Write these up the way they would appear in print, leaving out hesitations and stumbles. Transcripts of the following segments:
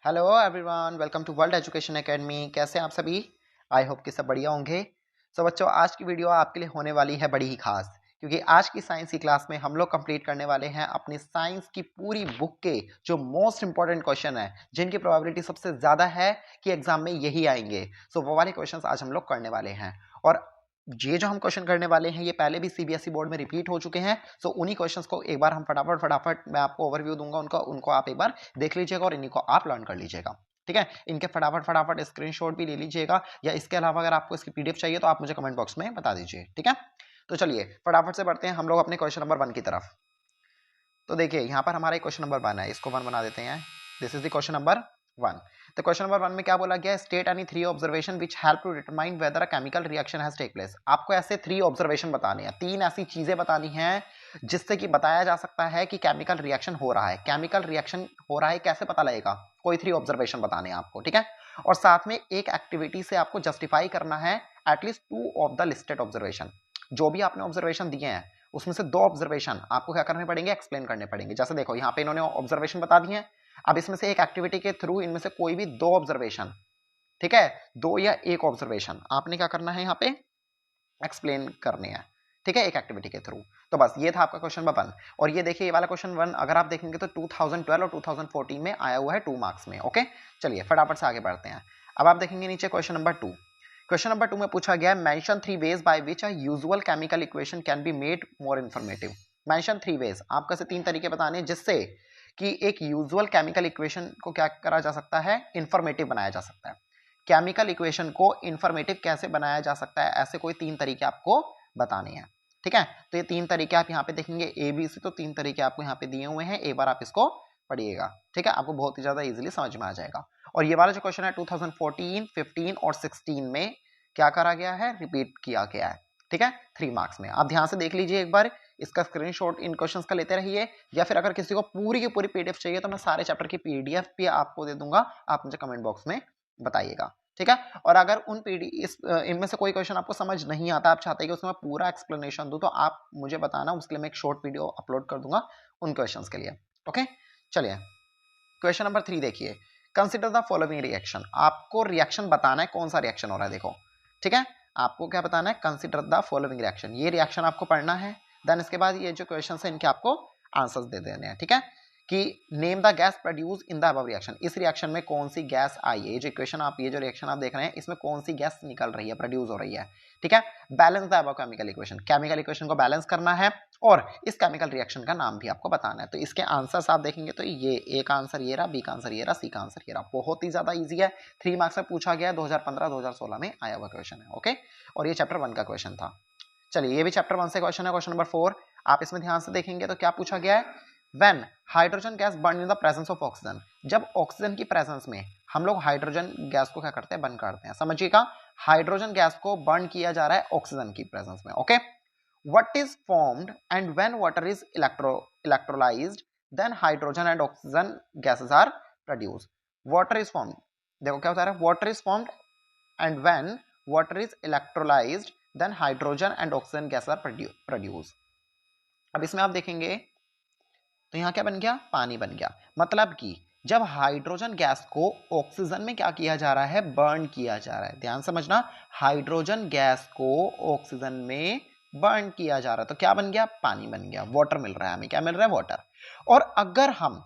Hello everyone, welcome to world education academy. कैसे हैं आप सभी? आई होप कि सब बढ़िया होंगे। बच्चों, आज की वीडियो आपके लिए होने वाली है बड़ी ही खास, क्योंकि आज की साइंस की क्लास में हम लोग कंप्लीट करने वाले हैं अपनी साइंस की पूरी बुक के जो मोस्ट इंपॉर्टेंट क्वेश्चन है, जिनकी प्रोबेबिलिटी सबसे ज्यादा है कि एग्जाम में यही आएंगे। वो वाले क्वेश्चन आज हम लोग करने वाले हैं। और ये जो हम क्वेश्चन करने वाले हैं ये पहले भी सीबीएसई बोर्ड में रिपीट हो चुके हैं। उन्हीं क्वेश्चंस को एक बार हम फटाफट मैं आपको ओवरव्यू दूंगा उनको आप एक बार देख लीजिएगा और इन्हीं को आप लर्न कर लीजिएगा। ठीक है, इनके फटाफट स्क्रीनशॉट भी ले लीजिएगा, या इसके अलावा अगर आपको इसकी पीडीएफ चाहिए तो आप मुझे कमेंट बॉक्स में बता दीजिए। ठीक है, तो चलिए फटाफट से बढ़ते हैं हम लोग अपने क्वेश्चन नंबर 1 की तरफ। तो देखिए यहाँ पर हमारा क्वेश्चन नंबर 1 है, इसको 1 बना देते हैं। This is the question number 1। तो क्वेश्चन नंबर 1 में क्या बोला गया? State any 3 observation which help to determine whether a chemical reaction has take place. आपको ऐसे 3 ऑब्जर्वेशन बताने हैं, 3 ऐसी चीजें बतानी हैं जिससे कि बताया जा सकता है कि केमिकल रिएक्शन हो रहा है। केमिकल रिएक्शन हो रहा है कैसे पता लगेगा? कोई 3 ऑब्जर्वेशन बताने हैं आपको। ठीक है, और साथ में एक एक्टिविटी से आपको जस्टिफाई करना है at least 2 of the listed observation. जो भी आपने ऑब्जर्वेशन दिए हैं उसमें से 2 ऑब्जर्वेशन आपको क्या करने पड़ेंगे? एक्सप्लेन करने पड़ेंगे। जैसे देखो यहाँ पे इन्होंने ऑब्जर्वेशन बता दिए हैं, अब इसमें से एक एक्टिविटी के थ्रू इनमें से कोई भी 2 ऑब्जर्वेशन, ठीक है, 2 या 1 ऑब्जर्वेशन आपने क्या करना है यहाँ पे? एक्सप्लेन करने हैं। ठीक है, एक एक्टिविटी के थ्रू। तो बस ये था आपका क्वेश्चन नंबर 1। और ये देखिए, ये वाला क्वेश्चन 1 अगर आप देखेंगे तो 2012 और 2014 में आया हुआ है 2 मार्क्स में। ओके, चलिए फटाफट से आगे बढ़ते हैं। अब आप देखेंगे नीचे क्वेश्चन नंबर 2। क्वेश्चन नंबर 2 में पूछा गया है mention 3 ways by which a usual chemical equation can be made more informative. Mention 3 ways, आपको से 3 तरीके बताने जिससे कि एक यूजुअल केमिकल इक्वेशन को क्या करा जा सकता है? इंफॉर्मेटिव बनाया जा सकता है। केमिकल इक्वेशन को इंफॉर्मेटिव कैसे बनाया जा सकता है, ऐसे कोई 3 तरीके आपको बताने हैं। ठीक है, तो ये 3 तरीके आप यहाँ पे देखेंगे ए बी सी, तो 3 तरीके आपको यहाँ पे दिए हुए हैं। एक बार आप इसको पढ़िएगा। ठीक है, आपको बहुत ही ज्यादा इजीली समझ में आ जाएगा। और ये वाला जो क्वेश्चन है 2014, 15 और 16 में क्या करा गया है? रिपीट किया गया है। ठीक है, 3 मार्क्स में। आप ध्यान से देख लीजिए एक बार, इसका स्क्रीनशॉट इन क्वेश्चंस का लेते रहिए, या फिर अगर किसी को पूरी की पूरी पीडीएफ चाहिए तो मैं सारे चैप्टर की पीडीएफ भी आपको दे दूंगा, आप मुझे कमेंट बॉक्स में बताइएगा। ठीक है, और अगर उन इनमें से कोई क्वेश्चन आपको समझ नहीं आता, आप चाहते हैं कि उसमें पूरा एक्सप्लेनेशन दूं, तो आप मुझे बताना, उसके लिए मैं एक शॉर्ट वीडियो अपलोड कर दूंगा उन क्वेश्चंस के लिए। ओके, चलिए क्वेश्चन नंबर 3 देखिए। Consider the following reaction. आपको रिएक्शन बताना है, कौन सा रिएक्शन हो रहा है। देखो, ठीक है, आपको क्या बताना है? Consider the following reaction. ये रिएक्शन आपको पढ़ना है। देन इसके बाद ये जो क्वेश्चन है इनके आपको आंसर्स दे देने हैं। ठीक है, कि name the gas produce in the above reaction. इस रिएक्शन में कौन सी गैस आई है? ये जो इक्वेशन आप, ये जो रिएक्शन आप देख रहे हैं, इसमें कौन सी गैस निकल रही है, प्रोड्यूस हो रही है। ठीक है, balance the above chemical equation. Chemical equation को बैलेंस करना है और इस केमिकल रिएक्शन का नाम भी आपको बताना है। तो इसके आंसर्स आप देखेंगे तो ये ए का आंसर ये रहा, बी का आंसर ये रहा, सी का आंसर ये रहा। बहुत ही ज्यादा इजी है, 3 मार्क्स में पूछा गया, 2015-2016 में आया हुआ क्वेश्चन है। ओके, और ये चैप्टर 1 का क्वेश्चन था। चलिए, ये भी चैप्टर 1 से क्वेश्चन है। क्वेश्चन नंबर 4 आप इसमें ध्यान से देखेंगे तो क्या पूछा गया है? When hydrogen gas burn in the presence of oxygen. जब ऑक्सीजन की प्रेजेंस में हम लोग हाइड्रोजन गैस को क्या करते हैं? बर्न करते हैं। समझिएगा, हाइड्रोजन गैस को बर्न किया जा रहा है ऑक्सीजन की प्रेजेंस में। Okay, what is formed and when water is electrolyzed, then hydrogen and oxygen gases are produced. Water is formed, देखो क्या होता है, water is formed and when water is electrolyzed then hydrogen and oxygen gases are produced. अब इसमें आप देखेंगे तो यहाँ क्या बन गया? पानी बन गया। मतलब कि जब हाइड्रोजन गैस को ऑक्सीजन में क्या किया जा रहा है? बर्न किया जा रहा है। ध्यान समझना, हाइड्रोजन गैस को ऑक्सीजन में बर्न किया जा रहा है तो क्या बन गया? पानी बन गया। वाटर मिल रहा है हमें। क्या मिल रहा है? वाटर। और अगर हम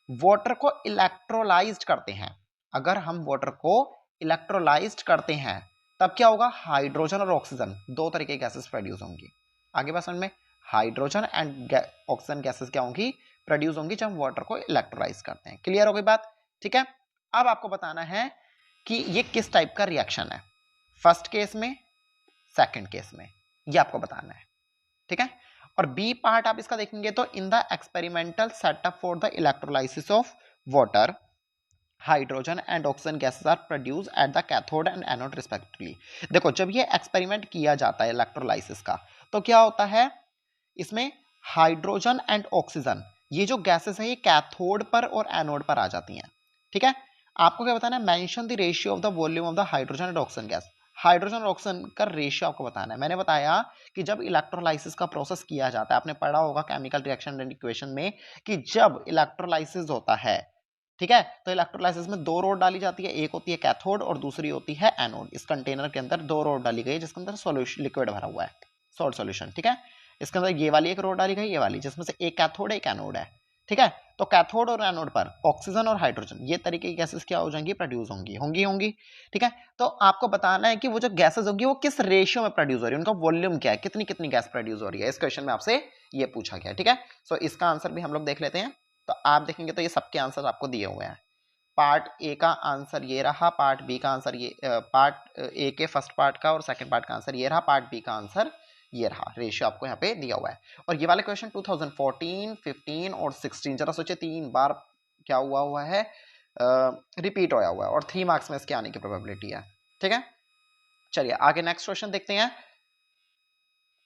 वाटर को इलेक्ट्रोलाइज्ड करते हैं, अगर हम वाटर को इलेक्ट्रोलाइज्ड करते हैं तब क्या होगा? हाइड्रोजन और ऑक्सीजन दो तरह के गैसेस प्रोड्यूस होंगी। आगे बात समझ में, हाइड्रोजन एंड ऑक्सीजन गैसेस क्या होंगी? प्रोड्यूस होंगी जब वाटर को इलेक्ट्रोलाइज करते हैं। क्लियर हो गई बात? ठीक है, अब आपको बताना है कि ये किस टाइप का रिएक्शन है, फर्स्ट केस में, सेकंड केस में, ये आपको बताना है। ठीक है, और बी पार्ट आप इसका देखेंगे तो in the experimental setup for the electrolysis of water hydrogen and oxygen gases are produce at the cathode and anode respectively. देखो, जब ये एक्सपेरिमेंट किया जाता है इलेक्ट्रोलाइसिस का तो क्या होता है? इसमें हाइड्रोजन एंड ऑक्सीजन, ये जो गैसेस है ये कैथोड पर और एनोड पर आ जाती हैं। ठीक है, आपको क्या बताना है? Mention the ratio of the volume of the hydrogen and oxygen gas. Hydrogen और ऑक्सीजन का रेशियो आपको बताना है। मैंने बताया कि जब इलेक्ट्रोलाइसिस का प्रोसेस किया जाता है, आपने पढ़ा होगा केमिकल रिएक्शन एंड इक्वेशन में कि जब इलेक्ट्रोलाइसिस होता है ठीक है। तो इलेक्ट्रोलाइसिस में दो रोड डाली जाती है, एक होती है कैथोड और दूसरी होती है एनोड। इस कंटेनर के अंदर दो रोड डाली गई है जिसके अंदर सॉल्यूशन लिक्विड भरा हुआ है, सॉल्ट सॉल्यूशन। ठीक है, इसके अंदर ये वाली एक रोड डाली गई, ये वाली, जिसमें से एक कैथोड एक एनोड है। ठीक है, तो कैथोड और एनोड पर ऑक्सीजन और हाइड्रोजन ये तरीके की गैसेस क्या हो जाएंगी, प्रोड्यूस होंगी होंगी होंगी। ठीक है, तो आपको बताना है कि वो जो गैसेस होंगी वो किस रेशियो में प्रोड्यूस हो रही है, उनका वॉल्यूम क्या है, कितनी कितनी गैस प्रोड्यूस हो रही है। इस क्वेश्चन में आपसे ये पूछा गया। ठीक है, सो इसका आंसर भी हम लोग देख लेते हैं। तो आप देखेंगे तो ये सबके आंसर आपको दिए हुए हैं। पार्ट ए का आंसर ये रहा, पार्ट बी का आंसर ये, पार्ट ए के फर्स्ट पार्ट का और सेकंड पार्ट का आंसर ये रहा, पार्ट बी का आंसर ये रहा। रेशियो आपको यहाँ पे दिया हुआ है। और ये वाले क्वेश्चन 2014, 15 और 16 जरा सोचे 3 बार क्या हुआ है, रिपीट होया हुआ है और 3 मार्क्स में इसके आने की प्रोबेबिलिटी है। ठीक है, चलिए आगे नेक्स्ट क्वेश्चन देखते हैं।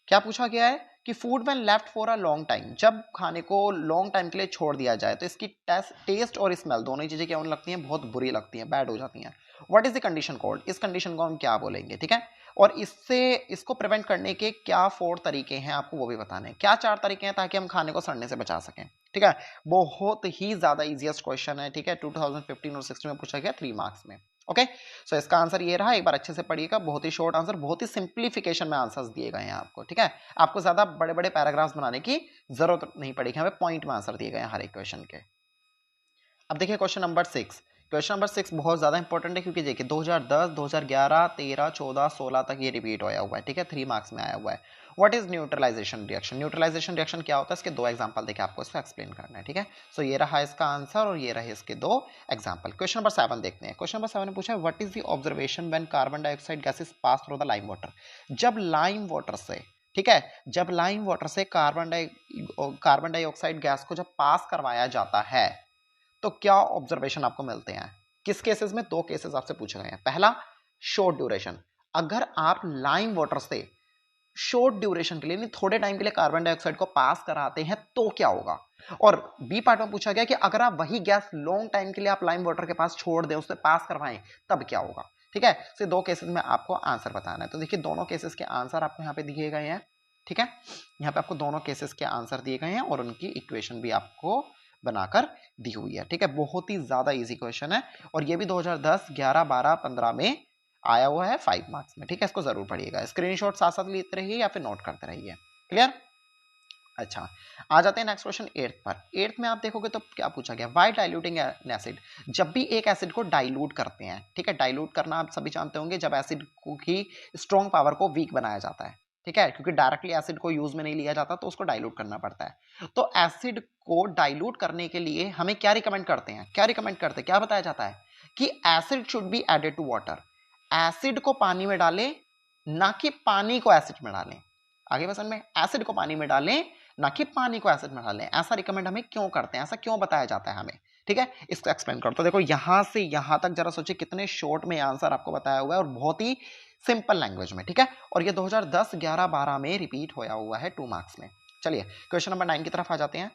क्या पूछा गया है कि food when left for a long time, जब खाने को लॉन्ग टाइम के लिए छोड़ दिया जाए तो इसकी टेस्ट और स्मेल दोनों ही चीजें क्या होने लगती हैं, बहुत बुरी लगती हैं, बैड हो जाती हैं। What is the condition called, इस कंडीशन को हम क्या बोलेंगे। ठीक है, और इसको प्रिवेंट करने के क्या 4 तरीके हैं आपको वो भी बताने हैं, क्या 4 तरीके हैं ताकि हम खाने को सड़ने से बचा सकें। ठीक है, बहुत ही ज्यादा इजीएस्ट क्वेश्चन है। ठीक है, 2015 और 16 में पूछा गया 3 मार्क्स में। ओके, सो इसका आंसर ये रहा, एक बार अच्छे से पढ़िएगा, बहुत ही शॉर्ट आंसर, बहुत ही सिंप्लीफिकेशन में आंसर्स दिए गए हैं आपको। ठीक है, आपको ज्यादा बड़े बड़े पैराग्राफ्स बनाने की जरूरत नहीं पड़ेगी, हमें पॉइंट में आंसर दिए गए हैं हर एक क्वेश्चन के। अब देखिए क्वेश्चन नंबर 6। क्वेश्चन नंबर 6 बहुत ज्यादा इंपॉर्टेंट है क्योंकि देखिए 2010, 2011, 13, 14, 16 तक ये रिपीट होया हुआ है। ठीक है, 3 मार्क्स में आया हुआ है। What is neutralisation reaction, neutralisation reaction क्या होता है, इसके 2 एग्जांपल देखिए आपको इसको एक्सप्लेन करना है। ठीक है, सो ये रहा इसका आंसर और ये रहे इसके 2 एग्जांपल। क्वेश्चन नंबर 7 देखते हैं। क्वेश्चन नंबर 7 ने पूछा है what is the observation when carbon dioxide gases pass through the lime water, जब लाइम वाटर से, ठीक है, जब लाइम वाटर से कार्बन डाइऑक्साइड गैस को जब पास करवाया जाता है तो क्या ऑब्जर्वेशन आपको मिलते हैं। किस केसेस में, 2 केसेस आपसे पूछे गए हैं। पहला, शॉर्ट ड्यूरेशन, अगर आप लाइम वाटर से शॉर्ट ड्यूरेशन के लिए, नहीं थोड़े टाइम के लिए कार्बन डाइऑक्साइड को पास कराते हैं तो क्या होगा। और बी पार्ट में पूछा गया कि अगर आप वही गैस लॉन्ग टाइम के लिए आप लाइम वाटर के पास छोड़ दें, उससे पास करवाएं, तब क्या होगा। ठीक है, तो 2 केसेस में आपको आंसर बताना है। तो देखिए दोनों केसेस के आंसर आपको यहाँ पे दिए गए हैं। ठीक है, यहाँ पे आपको दोनों केसेस के आंसर दिए गए हैं और उनकी इक्वेशन भी आपको बनाकर दी हुई है। ठीक है, बहुत ही ज्यादा इजी क्वेश्चन है और ये भी 2010, 11, 12, 15 में आया हुआ है 5 मार्क्स में। ठीक है, इसको जरूर पढ़िएगा, स्क्रीनशॉट साथ साथ लेते रहिए या फिर नोट करते रहिए। क्लियर। अच्छा, आ जाते हैं नेक्स्ट क्वेश्चन 8 पर। 8 में आप देखोगे तो क्या पूछा गया, व्हाई डाइल्यूटिंग एन एसिड, जब भी एक एसिड को डाइल्यूट करते हैं। ठीक है, डाइल्यूट करना आप सभी जानते होंगे, जब एसिड की स्ट्रॉन्ग पावर को वीक बनाया जाता है। ठीक है, क्योंकि डायरेक्टली एसिड को यूज में नहीं लिया जाता तो उसको डाइल्यूट करना पड़ता है। तो एसिड को डाइल्यूट करने के लिए हमें क्या रिकमेंड करते हैं, क्या बताया जाता है कि acid should be added to water, acid को पानी में डालें, ना कि पानी को एसिड में डालें। आगे पसंद में, एसिड को पानी में डालें ना कि पानी को एसिड में डालें। ऐसा रिकमेंड हमें क्यों करते हैं, ऐसा क्यों बताया जाता है हमें। ठीक है, इसको एक्सप्लेन करो। तो देखो यहां से यहां तक जरा सोचिए कितने शॉर्ट में आंसर आपको बताया हुआ है और बहुत ही सिंपल लैंग्वेज में। ठीक है, और ये 2010, 11, 12 में रिपीट होया हुआ है 2 मार्क्स में। चलिए क्वेश्चन नंबर 9 की तरफ आ जाते हैं।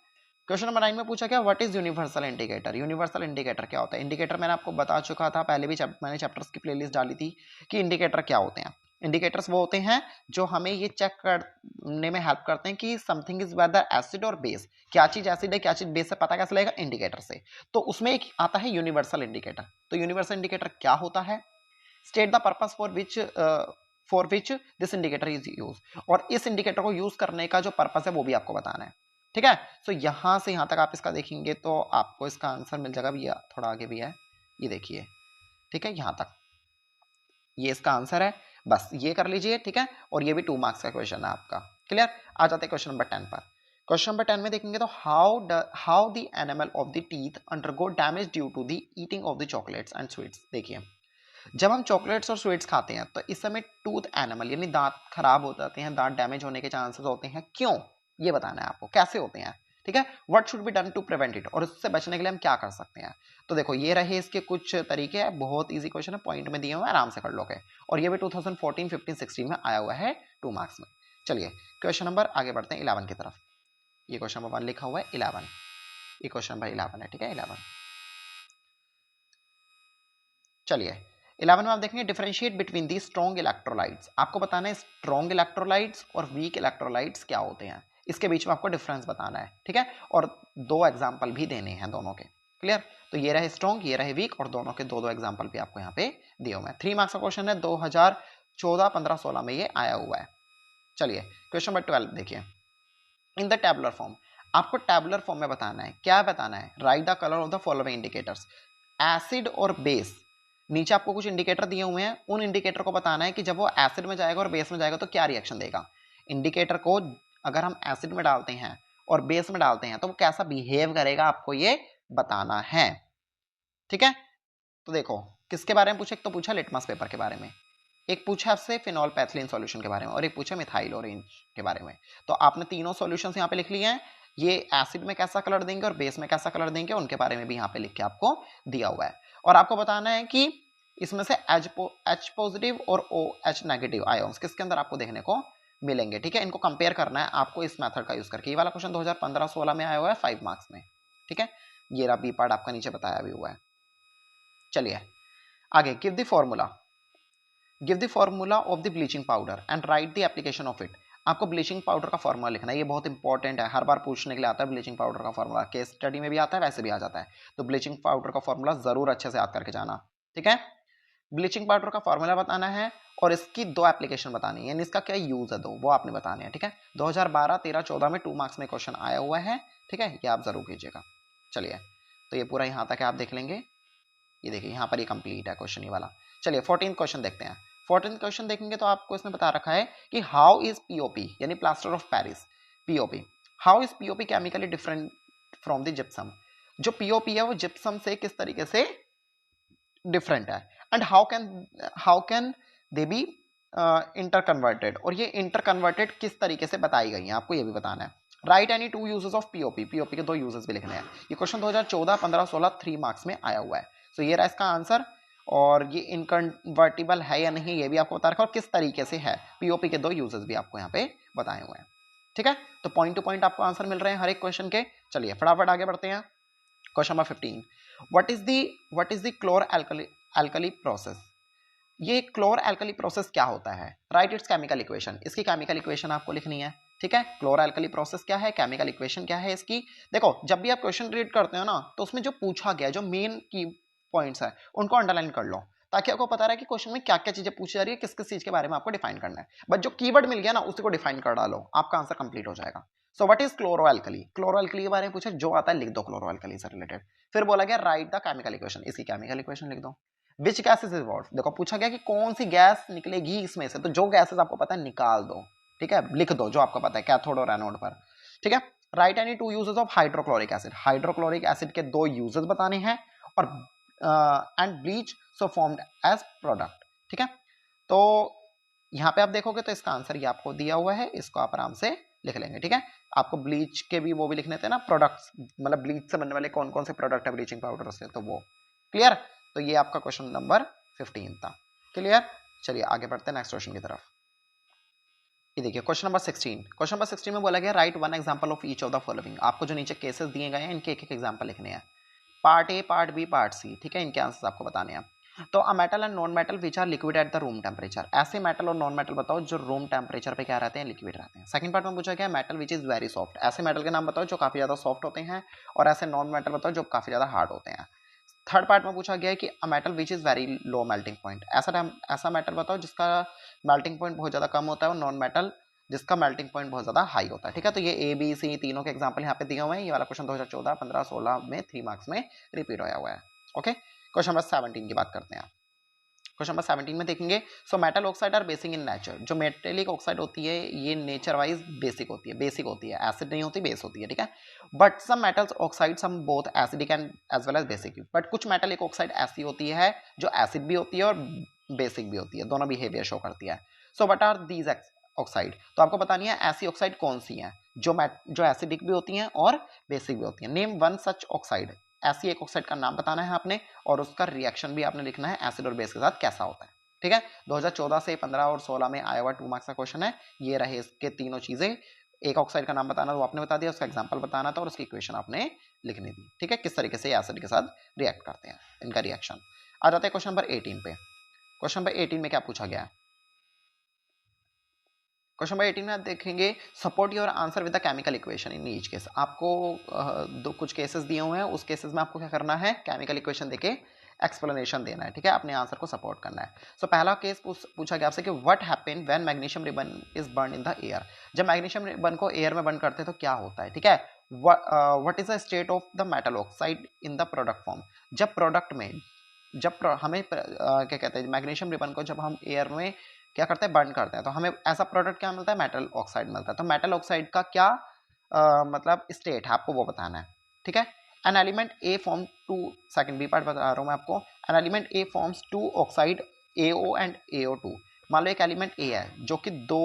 क्वेश्चन नंबर 9 में पूछा गया what is universal indicator, universal indicator क्या होता है। इंडिकेटर मैंने आपको बता चुका था पहले भी, मैंने चैप्टर्स की प्लेलिस्ट डाली थी कि इंडिकेटर क्या होते हैं। इंडिकेटर्स वो होते हैं जो हमें ये चेक करने में हेल्प करते हैं कि समथिंग इज वेदर एसिड और बेस, क्या चीज एसिड है क्या चीज बेस है, पता कैसे लगेगा, इंडिकेटर से। तो उसमें एक आता है यूनिवर्सल इंडिकेटर। तो यूनिवर्सल इंडिकेटर क्या होता है, state the purpose for which this indicator is use, और इस इंडिकेटर को यूज करने का जो पर्पस है वो भी आपको बताना है। ठीक है, तो यहां से यहां तक आप इसका देखेंगे तो आपको इसका आंसर मिल जाएगा भैया, थोड़ा आगे भी है, ये देखिए। ठीक है, यहां तक ये इसका आंसर है, बस ये कर लीजिए। ठीक है, और ये भी 2 मार्क्स का क्वेश्चन है आपका। क्लियर। आ जाते हैं क्वेश्चन नंबर 10 पर। क्वेश्चन नंबर 10 में देखेंगे तो how the animal of the teeth undergo damage due to the eating of the chocolates and sweets. देखिए जब हम चॉकलेट्स और स्वीट्स खाते हैं तो इस समय टूथ एनिमल यानी दांत खराब हो जाते हैं, दांत डैमेज होने के चांसेस होते हैं। क्यों, ये बताना है आपको, कैसे होते हैं। ठीक है, what should be done to prevent it, और उससे बचने के लिए हम क्या कर सकते हैं। तो देखो ये रहे इसके कुछ तरीके, बहुत इजी क्वेश्चन है, पॉइंट में दिए हुए हैं, आराम से कर लोगे। और ये भी 2014, 15, 16 में आया हुआ है 2 मार्क्स में। चलिए क्वेश्चन नंबर आगे बढ़ते हैं 11 की तरफ। ये क्वेश्चन नंबर 1 लिखा हुआ है 11, ये क्वेश्चन नंबर 11 है। ठीक है, 11। चलिए 11 में आप देखेंगे differentiate between the strong electrolytes. आपको बताना है स्ट्रॉन्ग इलेक्ट्रोलाइट्स और वीक इलेक्ट्रोलाइट्स क्या होते हैं, इसके बीच में आपको डिफरेंस बताना है। ठीक है, और 2 एग्जांपल भी देने हैं दोनों के। क्लियर। तो ये रहे स्ट्रॉन्ग, ये रहे वीक, और दोनों के दो दो एग्जाम्पल भी आपको यहाँ पे दिए हुए हैं। 3 मार्क्स का क्वेश्चन है, 2014, 15, 16 में ये आया हुआ है। चलिए क्वेश्चन नंबर 12 देखिए। इन द टेबुलर फॉर्म, आपको टेबुलर फॉर्म में बताना है, क्या बताना है, right the colour of the following indicators. Acid और बेस, नीचे आपको कुछ इंडिकेटर दिए हुए हैं, उन इंडिकेटर को बताना है कि जब वो एसिड में जाएगा और बेस में जाएगा तो क्या रिएक्शन देगा। इंडिकेटर को अगर हम एसिड में डालते हैं और बेस में डालते हैं तो वो कैसा बिहेव करेगा, आपको ये बताना है। ठीक है, तो देखो किसके बारे में पूछा, एक तो पूछा लिटमस पेपर के बारे में, एक पूछा आपसे फिनॉल पैथिलीन सॉल्यूशन के बारे में, और एक पूछा मिथाइल ऑरेंज के बारे में। तो आपने तीनों सॉल्यूशंस यहाँ पे लिख लिए हैं। ये एसिड में कैसा कलर देंगे और बेस में कैसा कलर देंगे, उनके बारे में भी यहाँ पे लिख के आपको दिया हुआ है। और आपको बताना है कि इसमें से H पॉजिटिव और OH नेगेटिव आयोन्स किसके अंदर आपको देखने को मिलेंगे। ठीक है, इनको कंपेयर करना है आपको इस मेथड का यूज करके। ये वाला क्वेश्चन 2015-16 में आया हुआ है 5 मार्क्स में। ठीक है, ये रहा बी पार्ट आपका नीचे बताया भी हुआ है। चलिए आगे, give the formula of the bleaching powder and right the application of it. आपको ब्लीचिंग पाउडर का फॉर्मूला लिखना है, ये बहुत इंपॉर्टेंट है, हर बार पूछने के लिए आता है ब्लीचिंग पाउडर का फॉर्मूला, केस स्टडी में भी आता है, वैसे भी आ जाता है। तो ब्लीचिंग पाउडर का फॉर्मूला जरूर अच्छे से याद करके जाना। ठीक है, ब्लीचिंग पाउडर का फॉर्मूला बताना है और इसकी दो एप्लीकेशन बतानी है, यानी इसका क्या यूज है, दो वो आपने बताने हैं। ठीक है, 2012, 13, 14 में 2 मार्क्स में क्वेश्चन आया हुआ है। ठीक है, ये आप जरूर कीजिएगा। चलिए, तो ये पूरा यहाँ तक आप देख लेंगे। ये देखिए यहाँ पर ये कंप्लीट है क्वेश्चन ये वाला। चलिए 14th क्वेश्चन देखते हैं। 14th क्वेश्चन देखेंगे तो आपको इसमें बता रखा है कि हाउ इज पीओपी, यानी plaster of Paris, POP, how is POP chemically different from the gypsum. जो पीओपी है वो जिप्सम से किस तरीके से डिफरेंट है, and how can they B inter converted, और ये इंटर कन्वर्टेड किस तरीके से बताई गई है, आपको ये भी बताना है। Write any 2 uses of POP, POP के 2 यूजेस भी लिखने हैं। ये क्वेश्चन 2014, 15, 16 3 मार्क्स में आया हुआ है। तो ये रहा इसका आंसर, और ये इनकन्वर्टिबल है या नहीं ये भी आपको बता रखा है, और किस तरीके से है, पीओपी के 2 यूजेस भी आपको यहाँ पे बताए हुए हैं। ठीक है, तो पॉइंट टू पॉइंट आपको आंसर मिल रहे हैं हर एक क्वेश्चन के। चलिए फटाफट आगे बढ़ते हैं। Question number 15, what is the chlor alkali process. ये क्लोर एल्कली प्रोसेस क्या होता है, राइट इट्स केमिकल इक्वेशन, इसकी केमिकल इक्वेशन आपको लिखनी है। ठीक है, क्लोर एल्कली प्रोसेस क्या है, केमिकल इक्वेशन क्या है इसकी। देखो जब भी आप क्वेश्चन रीड करते हो ना, तो उसमें जो पूछा गया, जो मेन की पॉइंट्स है उनको अंडरलाइन कर लो, ताकि आपको पता रहे कि क्वेश्चन में क्या क्या चीजें पूछी जा रही है, किस किस चीज के बारे में आपको डिफाइन करना है। बट जो कीवर्ड मिल गया ना उसी को डिफाइन कर डालो, आपका आंसर कंप्लीट हो जाएगा। So what is chloro alkali, chloro alkali के बारे में पूछा, जो आता है लिख दो क्लोरो एल्कली से रिलेटेड। फिर बोला गया राइट द केमिकल इक्वेशन, इसकी केमिकल इक्वेशन लिख दो। विच गैसेस इज इवॉल्व, देखो पूछा गया कि कौन सी गैस निकलेगी इसमें से, तो जो गैसेस आपको पता है निकाल दो। ठीक है, लिख दो जो आपको पता है कैथोड और एनोड पर। ठीक है, write any 2 uses of hydrochloric acid, hydrochloric acid के 2 यूजेस बताने हैं, और and bleach so formed as product. ठीक है, तो यहाँ पे आप देखोगे तो इसका आंसर ये आपको दिया हुआ है, इसको आप आराम से लिख लेंगे। ठीक है, आपको ब्लीच के भी वो भी लिखने थे ना, प्रोडक्ट्स, मतलब ब्लीच से बनने वाले कौन कौन से प्रोडक्ट है ब्लीचिंग पाउडर से, तो वो क्लियर। तो ये आपका क्वेश्चन नंबर 15 था, क्लियर। चलिए आगे बढ़ते हैं नेक्स्ट क्वेश्चन की तरफ। ये देखिए क्वेश्चन नंबर 16, क्वेश्चन नंबर 16 में बोला गया right one example of each of the following. आपको जो नीचे केसेस दिए गए हैं इनके एक एक एग्जांपल लिखने हैं, part A, part B, part C. ठीक है, इनके आंसर्स आपको बताने हैं। तो a metal and non metal which are liquid at the room temperature, ऐसे मेटल और नॉन मेटल बताओ जो रूम टेम्परेचर पे क्या रहते हैं, लिक्विड रहते हैं। सेकंड पार्ट में पूछा गया metal which is very soft, ऐसे मेटल के नाम बताओ जो काफी ज्यादा सॉफ्ट होते हैं, और ऐसे नॉन मेटल बताओ जो काफी ज्यादा हार्ड होते हैं। थर्ड पार्ट में पूछा गया है कि a metal which is very low melting point, ऐसा मेटल बताओ जिसका मेल्टिंग पॉइंट बहुत ज्यादा कम होता है, और नॉन मेटल जिसका मेल्टिंग पॉइंट बहुत ज्यादा हाई होता है। ठीक है, तो ये ए बी सी तीनों के एग्जांपल यहाँ पे दिए हुए हैं। ये वाला क्वेश्चन 2014, 15, 16 में 3 मार्क्स में रिपीट होया हुआ है। ओके, क्वेश्चन नंबर 17 की बात करते हैं। क्वेश्चन नंबर 17 में देखेंगे, so metal oxide are basic in nature, जो मेटेलिक ऑक्साइड होती है ये नेचर वाइज बेसिक होती है, एसिड नहीं होती, बेस होती है। ठीक है, but some metals oxide some both acidic and as well as basic, but कुछ मेटेलिक ऑक्साइड ऐसी होती है जो एसिड भी होती है और बेसिक भी होती है, दोनों बिहेवियर शो करती है। So what are these oxide, तो आपको बतानी है ऐसी ऑक्साइड कौन सी हैं जो एसिडिक भी होती हैं और बेसिक भी होती हैं। नेम वन सच ऑक्साइड, ऐसी एक ऑक्साइड का नाम बताना है आपने, और उसका रिएक्शन भी आपने लिखना है एसिड और बेस के साथ कैसा होता है। ठीक है, 2014 से 15 और 16 में आया हुआ 2 मार्क्स का क्वेश्चन है। ये रहे इसके तीनों चीजें, एक ऑक्साइड का नाम बताना वो आपने बता दिया, उसका एग्जांपल बताना था, और उसकी इक्वेशन आपने लिखनी थी। ठीक है, किस तरीके से एसिड के साथ रिएक्ट करते हैं, इनका रिएक्शन। आ जाते हैं क्वेश्चन नंबर 18 पे। क्वेश्चन नंबर 18 में क्या पूछा गया है, क्वेश्चन नंबर 18 में आप देखेंगे support your answer with the chemical equation in each case. आपको दो कुछ केसेस दिए हुए हैं, उस केसेस में आपको क्या करना है, केमिकल इक्वेशन देके एक्सप्लेनेशन देना है, ठीक है, अपने आंसर को सपोर्ट करना है। सो पहला केस पूछा गया आपसे कि what happen when magnesium ribbon is burn in the air. जब मैग्नीशियम रिबन को एयर में बर्न करते हैं तो क्या होता है, ठीक है। What is the state of the metal oxide in the product form. जब प्रोडक्ट में हमें क्या कहते हैं, मैग्नीशियम रिबन को जब हम एयर में क्या करते हैं, बर्न करते हैं, तो हमें ऐसा प्रोडक्ट क्या मिलता है, मेटल ऑक्साइड मिलता है। तो मेटल ऑक्साइड का क्या मतलब स्टेट है, आपको वो बताना है, ठीक है। An element A form two, second B part बता रहा हूँ मैं आपको। An element A forms two oxide AO and AO2। मान लो एक एलिमेंट ए है जो कि दो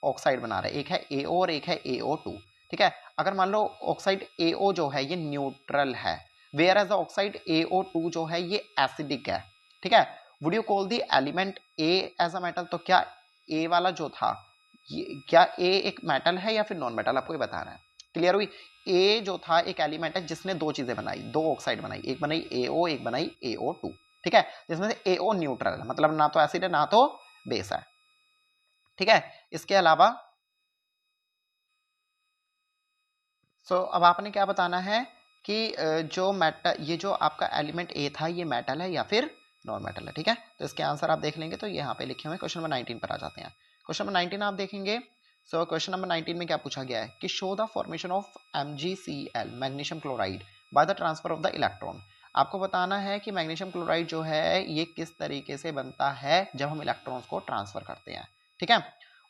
ऑक्साइड बना रहा है, एक है AO और एक है AO2, ठीक है। अगर मान लो ऑक्साइड AO जो है ये न्यूट्रल है, where as the oxide AO2 जो है ये एसिडिक है, ठीक है। Would you call the element A as a metal. तो क्या ए वाला जो था, ये क्या ए एक मेटल है या फिर नॉन मेटल, आपको ये बताना है। क्लियर हुई। ए जो था एक एलिमेंट है जिसने दो चीजें बनाई, दो ऑक्साइड बनाई, एक बनाई AO एक बनाई AO2, ठीक है, जिसमें से AO न्यूट्रल है, मतलब ना तो एसिड है ना तो बेस है, ठीक है। इसके अलावा अब आपने क्या बताना है कि जो मेटल, ये जो आपका एलिमेंट ए था ये मेटल है या फिर नॉन मेटल है, ठीक है। तो इसके आंसर आप देख लेंगे, तो यहाँ पे लिखे हुए क्वेश्चन नंबर 19 पर आ जाते हैं। क्वेश्चन नंबर 19 आप देखेंगे। क्वेश्चन नंबर 19 में क्या पूछा गया है कि show the formation of MgCl magnesium chloride by the transfer of the electron. आपको बताना है कि मैग्नीशियम क्लोराइड जो है ये किस तरीके से बनता है जब हम इलेक्ट्रॉन्स को ट्रांसफर करते हैं, ठीक है।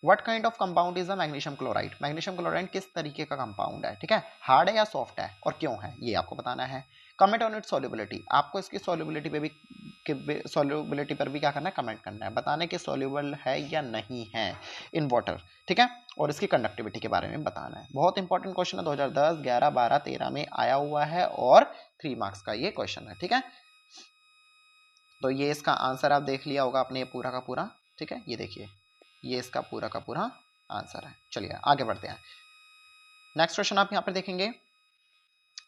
What kind of compound is a magnesium chloride. Magnesium chloride किस तरीके का कंपाउंड है, ठीक है, हार्ड है या सॉफ्ट है और क्यों है, ये आपको बताना है। Comment on it solubility. आपको इसकी सॉल्युबिलिटी पे भी सॉल्युबिलिटी पर भी क्या करना है, कमेंट करना है, बताने कि सॉल्युबल है या नहीं है इन वाटर, ठीक है। और इसकी कंडक्टिविटी के बारे में बताना है। बहुत इंपॉर्टेंट क्वेश्चन है, 2010, 11, 12, 13 में आया हुआ है और 3 मार्क्स का ये क्वेश्चन है, ठीक है। तो ये इसका आंसर आप देख लिया होगा आपने पूरा का पूरा, ठीक है। ये देखिए, ये इसका पूरा का पूरा आंसर है। चलिए आगे बढ़ते हैं। नेक्स्ट क्वेश्चन आप यहाँ पर देखेंगे।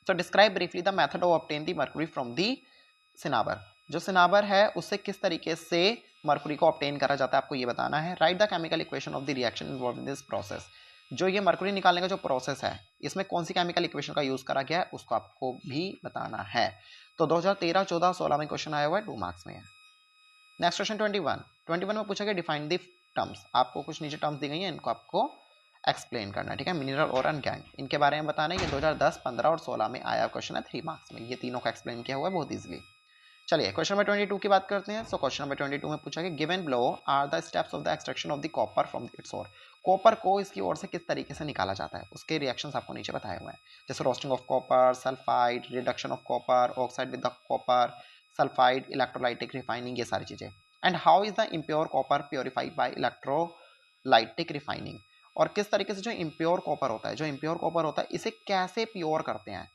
So describe briefly the method of obtain the mercury from the cinnabar. जो सिनाबर है उससे किस तरीके से मर्क्यूरी को ऑब्टेन करा जाता है, आपको ये बताना है। Right the chemical equation of the reaction involve in this process. जो ये मर्क्यूरी निकालने का जो प्रोसेस है इसमें कौन सी केमिकल इक्वेशन का यूज करा गया है उसको आपको भी बताना है। तो 2013, 14, 16 में क्वेश्चन आया हुआ है, 2 मार्क्स में है। नेक्स्ट क्वेश्चन 21 में पूछा गया डिफाइन द टर्म्स। आपको कुछ नीचे टर्म्स दी गई हैं, इनको आपको एक्सप्लेन करना है, ठीक है। मिनरल और अनगैंग, इनके बारे में बताना है। ये 2010, 15 और 16 में आया क्वेश्चन है, 3 मार्क्स में। ये तीनों का एक्सप्लेन किया हुआ है बहुत इजीली। चलिए क्वेश्चन नंबर 22 की बात करते हैं। क्वेश्चन नंबर 22 में पूछा गया given below are the steps of the extraction of the copper from its ore. Copper को इसकी ओर से किस तरीके से निकाला जाता है उसके रिएक्शंस आपको नीचे बताए हुए हैं, जैसे roasting of copper, sulphide, reduction of copper, oxide with the copper, sulphide, electrolytic refining, ये सारी चीजें। And how is the impure copper purified by electrolytic refining. और किस तरीके से जो इम्प्योर कॉपर होता है, इसे कैसे प्योर करते हैं,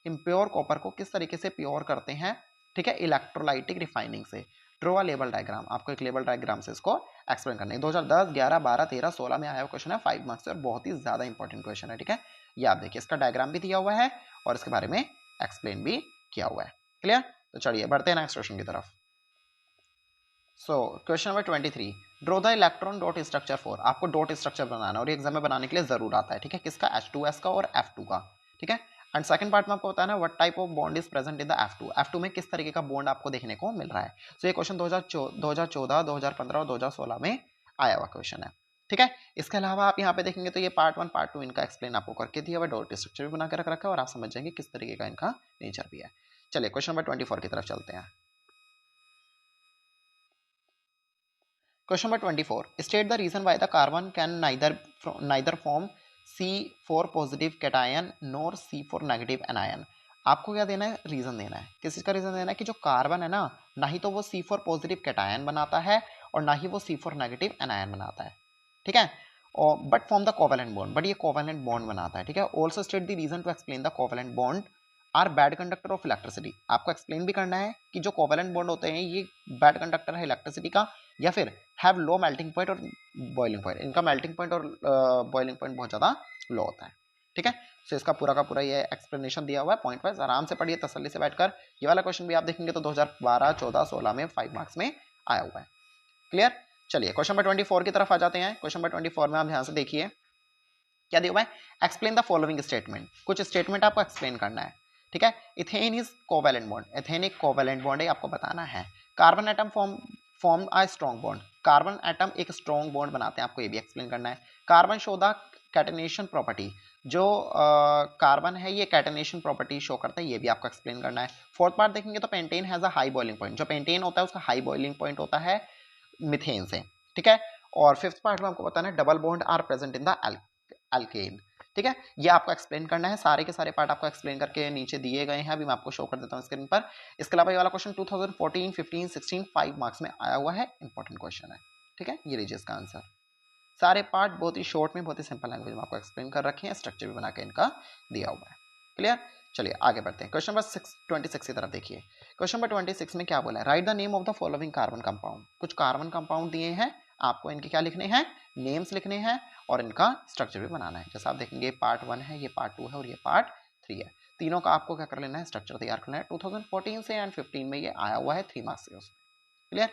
इम्प्योर कॉपर को किस तरीके से प्योर करते हैं, ठीक है, इलेक्ट्रोलाइटिक रिफाइनिंग से। ड्रॉ अ लेबल डायग्राम, आपको एक लेबल डायग्राम से इसको एक्सप्लेन करना है। 2010, 11, 12, 13, 16 में आया क्वेश्चन है, 5 मार्क्स से और बहुत ही ज्यादा इंपॉर्टेंट क्वेश्चन है, ठीक है। ये आप देखिए, इसका डायग्राम भी दिया हुआ है और इसके बारे में एक्सप्लेन भी किया हुआ है। क्लियर। तो चलिए बढ़ते हैं नेक्स्ट क्वेश्चन की तरफ। Question number 23, draw the electron dot structure for. आपको डॉट स्ट्रक्चर बनाना है और एग्जाम में बनाने के लिए जरूर आता है, ठीक है, किसका, H2S का और F2 का, ठीक है। एंड सेकंड पार्ट में आपको बताना है what type of bond is present in the F2 में किस तरीके का बॉन्ड आपको देखने को मिल रहा है। ये क्वेश्चन 2014, 2015 और 2016 में आया हुआ क्वेश्चन है, ठीक है। इसके अलावा आप यहाँ पे देखेंगे तो ये पार्ट 1, पार्ट 2 इनका एक्सप्लेन आपको करके दिया हुआ, डॉट स्ट्रक्चर भी बना के रख रखा है और आप समझ जाएंगे किस तरीके का इनका नेचर भी है। चलिए क्वेश्चन नंबर 24 की तरफ चलते हैं। Question number 24. State the reason why the carbon can neither form C4 positive cation nor C4 negative anion. आपको क्या देना है, रीजन देना है। किस चीज का रीजन देना है कि जो कार्बन है ना, ना ही तो वो C4 पॉजिटिव कैटायन बनाता है और ना ही वो C4 नेगेटिव एनायन बनाता है, ठीक है। और but form the covalent bond, but ये कोवेलेंट बॉन्ड बनाता है, ठीक है। Also state the reason to explain the covalent bond are bad conductor of electricity. आपको एक्सप्लेन भी करना है कि जो कोवेलेंट बॉन्ड होते हैं ये बैड कंडक्टर है इलेक्ट्रिसिटी का, या फिर हैव लो मेल्टिंग पॉइंट और बॉइलिंग पॉइंट। इनका मेल्टिंग पॉइंट और बॉइलिंग पॉइंट बहुत ज़्यादा लो होता है, ठीक है। इसका पूरा का पूरा ये एक्सप्लेनेशन दिया हुआ है, पॉइंट वाइज आराम से पढ़िए तसल्ली से बैठकर। ये वाला क्वेश्चन भी आप देखेंगे तो 2012, 14, 16 में 5 मार्क्स में आया हुआ है। क्लियर। चलिए क्वेश्चन नंबर 24 की तरफ आ जाते हैं। क्वेश्चन नंबर 24 में आप ध्यान से देखिए क्या दिया हुआ है, एक्सप्लेन द फॉलोइंग स्टेटमेंट। कुछ स्टेटमेंट आपको एक्सप्लेन करना है, ठीक है। Ethane is covalent bond, ethane एक कोवैलेंट बॉन्ड है, आपको बताना है। Carbon atom form a strong bond, carbon atom एक स्ट्रॉन्ग बॉन्ड बनाते हैं, आपको ये भी एक्सप्लेन करना है। Carbon show the catenation property, जो कार्बन है ये कैटेनेशन प्रॉपर्टी शो करता है, ये भी आपको एक्सप्लेन करना है। फोर्थ पार्ट देखेंगे तो pentane has a high boiling point, जो पेंटेन होता है उसका हाई बॉइलिंग पॉइंट होता है मिथेन से, ठीक है। और फिफ्थ पार्ट में आपको बताना है double bond are present in the alkene, ठीक है। ये आपको एक्सप्लेन करना है, सारे के सारे पार्ट आपको एक्सप्लेन करके नीचे दिए गए हैं, अभी मैं आपको शो कर देता हूं स्क्रीन पर। इसके अलावा ये वाला क्वेश्चन 2014, 15, 16 5 मार्क्स में आया हुआ है, इंपॉर्टेंट क्वेश्चन है, ठीक है। ये लीजिए इसका आंसर। सारे पार्ट बहुत ही शॉर्ट में, बहुत ही सिंपल लैंग्वेज में आपको एक्सप्लेन कर रखे हैं, स्ट्रक्चर भी बना के इनका दिया हुआ है, क्लियर। चलिए आगे बढ़ते हैं। क्वेश्चन नंबर 26 की तरफ देखिए। क्वेश्चन नंबर 26 में क्या बोला है, right the name of the following carbon compound. कुछ कार्बन कंपाउंड दिए हैं, आपको इनके क्या लिखने हैं, नेम्स लिखने हैं और इनका स्ट्रक्चर भी बनाना है। जैसा आप देखेंगे पार्ट 1 है, ये पार्ट 2 है और ये पार्ट 3 है। तीनों का आपको क्या कर लेना है, स्ट्रक्चर तैयार करना है। 2014 से एंड 15 में ये आया हुआ है 3 मार्क्स से उसमें, क्लियर।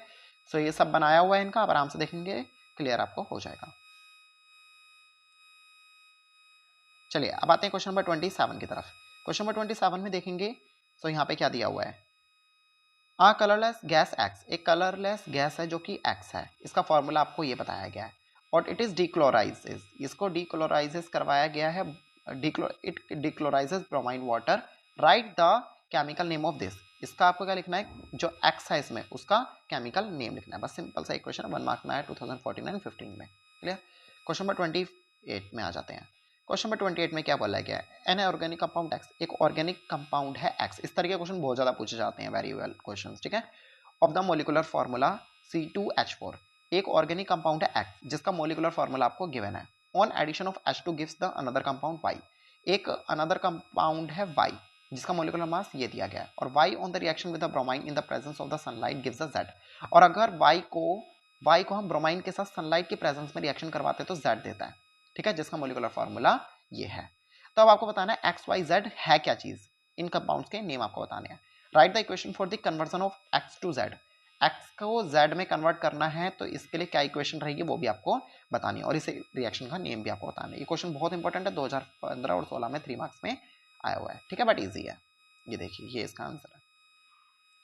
सो ये सब बनाया हुआ है इनका, आप आराम से देखेंगे क्लियर आपको हो जाएगा। चलिए अब आते हैं क्वेश्चन नंबर 27 की तरफ। क्वेश्चन नंबर 27 में देखेंगे तो यहाँ पे क्या दिया हुआ है, आ कलरलेस गैस एक्स, एक कलरलेस गैस है जो कि एक्स है, इसका फॉर्मूला आपको ये बताया गया है। और इट इज डीक्लोराइजेस, इसको डीक्लोराइजेस करवाया गया है, it decolourises bromine water. Write the chemical name of this, इसका आपको क्या लिखना है, जो एक्स है इसमें उसका केमिकल नेम लिखना है। बस सिंपल सा एक क्वेश्चन है, 1 मार्क में आया 2014 एंड 15 में, क्लियर। क्वेश्चन नंबर 28 में आ जाते हैं। क्वेश्चन नंबर 28 में क्या बोला गया है, एन ऑर्गेनिक कंपाउंड एक्स, एक ऑर्गेनिक कंपाउंड है एक्स। इस तरह के क्वेश्चन बहुत ज्यादा पूछे जाते हैं, वेरी वेल क्वेश्चन, ठीक है। Of the molecular formula C2H4, एक ऑर्गेनिक कंपाउंड है एक्स जिसका मोलिकुलर फॉर्मूला आपको गिवन है। On addition of H2 gives the another compound Y, एक अनदर कंपाउंड है Y जिसका मोलिकुलर मास ये दिया गया है। और Y on the reaction with the bromine in the presence of the sunlight gives the Z, और अगर Y को हम ब्रोमाइन के साथ सनलाइट की प्रेजेंस में रिएक्शन करवाते हैं तो Z देता है, ठीक है, जिसका मोलिकुलर फॉर्मूला ये है। तो अब आपको बताना है एक्स वाई जेड है क्या चीज, इन कंपाउंड्स के नेम आपको बताने हैं। Write the equation for the conversion of X to Z, X को जेड में कन्वर्ट करना है तो इसके लिए क्या इक्वेशन रहेगी वो भी आपको बतानी है, और इस रिएक्शन का नेम भी आपको बताना है। ये क्वेश्चन बहुत इंपॉर्टेंट है, 2015 और 16 में 3 मार्क्स में आया हुआ है, ठीक है, बट ईजी है। ये देखिए ये इसका आंसर है।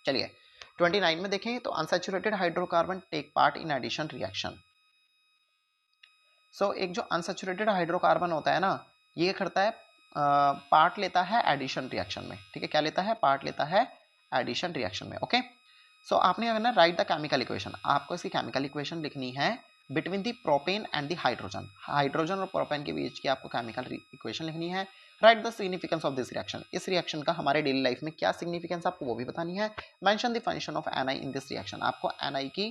चलिए 29 में देखें तो unsaturated hydrocarbon take part in addition reaction. So एक जो अनसैचुरेटेड हाइड्रोकार्बन होता है ना, ये करता है पार्ट लेता है एडिशन रिएक्शन में, ठीक है, क्या लेता है, पार्ट लेता है एडिशन रिएक्शन में, ओके। सो आपने अगर ना राइट द केमिकल इक्वेशन, आपको इसकी केमिकल इक्वेशन लिखनी है between the propane and the hydrogen, hydrogen और प्रोपेन के बीच की आपको केमिकल इक्वेशन लिखनी है। Right the significance of this reaction, इस रिएक्शन का हमारे डेली लाइफ में क्या सिग्निफिकेंस आपको वो भी बतानी है। Mention the function of N I in this reaction, आपको एन आई की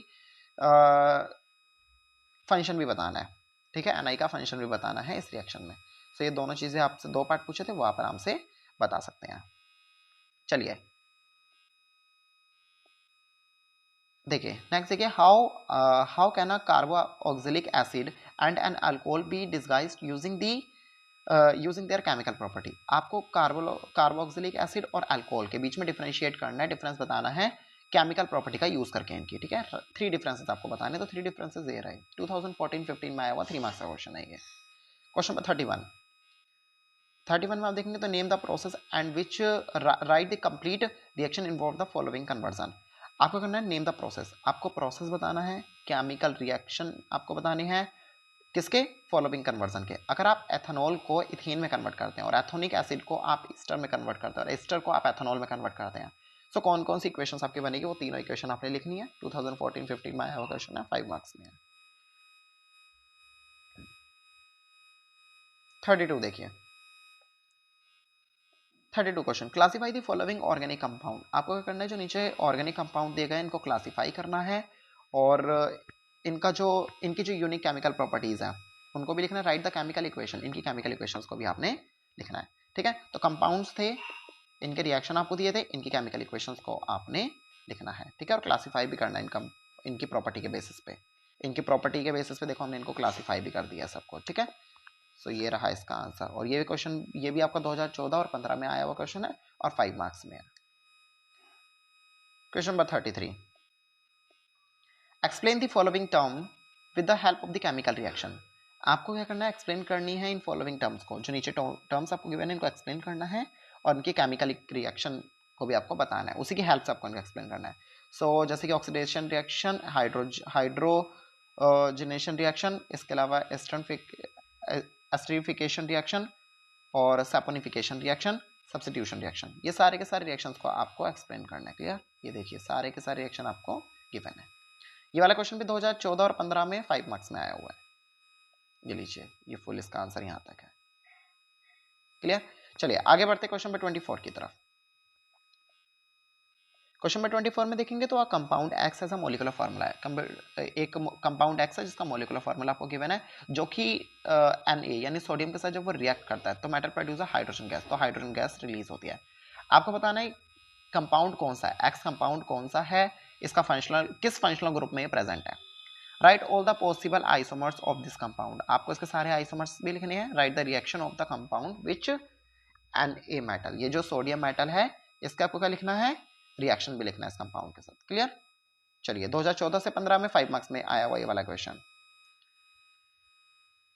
फंक्शन भी बताना है, ठीक है, एन का फंक्शन भी बताना है इस रिएक्शन में। तो ये दोनों चीजें आपसे 2 पार्ट पूछे थे वो आप आराम से बता सकते हैं। चलिए देखिए नेक्स्ट देखिए, how can a carboxylic acid and an alcohol be disguised using their chemical property. आपको कार्बोक्सिलिक एसिड और अल्कोहल के बीच में डिफरेंशिएट करना है, डिफरेंस बताना है केमिकल प्रॉपर्टी का यूज करके इनकी, ठीक है। 3 डिफरेंसेस आपको बताने, तो 3 डिफरेंसेस ये रहे, 2014-15 में आया हुआ 3 मार्क्स का क्वेश्चन है ये। क्वेश्चन नंबर 31 में आप देखेंगे तो name the process and which right the complete reaction involve the following conversion. आपको करना है नेम द प्रोसेस, आपको प्रोसेस बताना है, केमिकल रिएक्शन आपको बतानी है, किसके, फॉलोइंग कन्वर्जन के। अगर आप एथेनॉल को इथेन में कन्वर्ट करते हैं और एथोनिक एसिड को आप ईस्टर में कन्वर्ट करते हैं और ईस्टर को आप एथेनॉल में कन्वर्ट करते हैं, सो कौन कौन सी इक्वेशंस आपकी बनेगी, वो तीनों इक्वेशन आपने लिखनी है। 2014-15 में आया हुआ क्वेश्चन है, 5 मार्क्स में है। 32 देखिए, 32 question, classify the following organic compound. आपको क्या करना है, जो नीचे ऑर्गेनिक कंपाउंड दिए गए इनको क्लासीफाई करना है और इनकी जो यूनिक केमिकल प्रॉपर्टीज हैं उनको भी लिखना है। राइट द केमिकल इक्वेशन, इनकी केमिकल इक्वेशंस को भी आपने लिखना है, ठीक है। तो कंपाउंड्स थे, इनके रिएक्शन आपको दिए थे, इनकी केमिकल इक्वेशंस को आपने लिखना है, ठीक है, और क्लासीफाई भी करना है इनकी प्रॉपर्टी के बेसिस पे। इनकी प्रॉपर्टी के बेसिस पे देखो हमने इनको क्लासीफाई भी कर दिया सबको, ठीक है। सो ये रहा इसका आंसर, और ये क्वेश्चन ये भी आपका 2014 और 15 में आया हुआ क्वेश्चन है और 5 मार्क्स में है। Question number 33, explain the following term with the help of the chemical reaction. आपको क्या करना है, एक्सप्लेन करनी है इन फॉलोइंग टर्म्स को, जो नीचे टर्म्स आपको गिवन है इनको एक्सप्लेन करना है और उनकी केमिकल रिएक्शन को भी आपको बताना है, उसी की हेल्प से आपको इनको एक्सप्लेन करना है। सो जैसे कि ऑक्सीडेशन रिएक्शन, हाइड्रोजनेशन रिएक्शन, इसके अलावा एस्टरिफिकेशन रिएक्शन और सैपोनिफिकेशन रिएक्शन, सब्स्टिट्यूशन रिएक्शन, ये सारे के सारे रिएक्शंस को आपको एक्सप्लेन करना है। क्लियर? ये देखिए सारे के सारे रिएक्शन आपको गिवन है। ये वाला क्वेश्चन भी 2014 और 15 में 5 मार्क्स में आया हुआ है। ये लीजिए, ये फुल इसका आंसर यहाँ तक है। क्लियर? चलिए आगे बढ़ते क्वेश्चन नंबर 24 की तरफ। क्वेश्चन नंबर 24 में देखेंगे तो compound X as a molecular formula है। एक कंपाउंड एक्स है जिसका मॉलिक्यूलर फार्मूला आपको गिवन है, जो कि Na यानी सोडियम के साथ जब वो रिएक्ट करता है तो मेटल प्रोड्यूस हाइड्रोजन गैस, तो हाइड्रोजन गैस रिलीज होती है। आपको बताना है कंपाउंड कौन सा है, एक्स कंपाउंड कौन सा है, इसका फंक्शनल किस फंक्शनल ग्रुप में प्रेजेंट है। Right all the possible isomers of this compound, आपको इसके सारे आइसोमर्स भी लिखने हैं। Write the reaction of the compound which Na metal, ये जो सोडियम मेटल है इसका आपको क्या लिखना है, रिएक्शन भी लिखना है इस कंपाउंड के साथ। क्लियर? चलिए 2014 से 15 में 5 मार्क्स में आया हुआ ये वाला क्वेश्चन।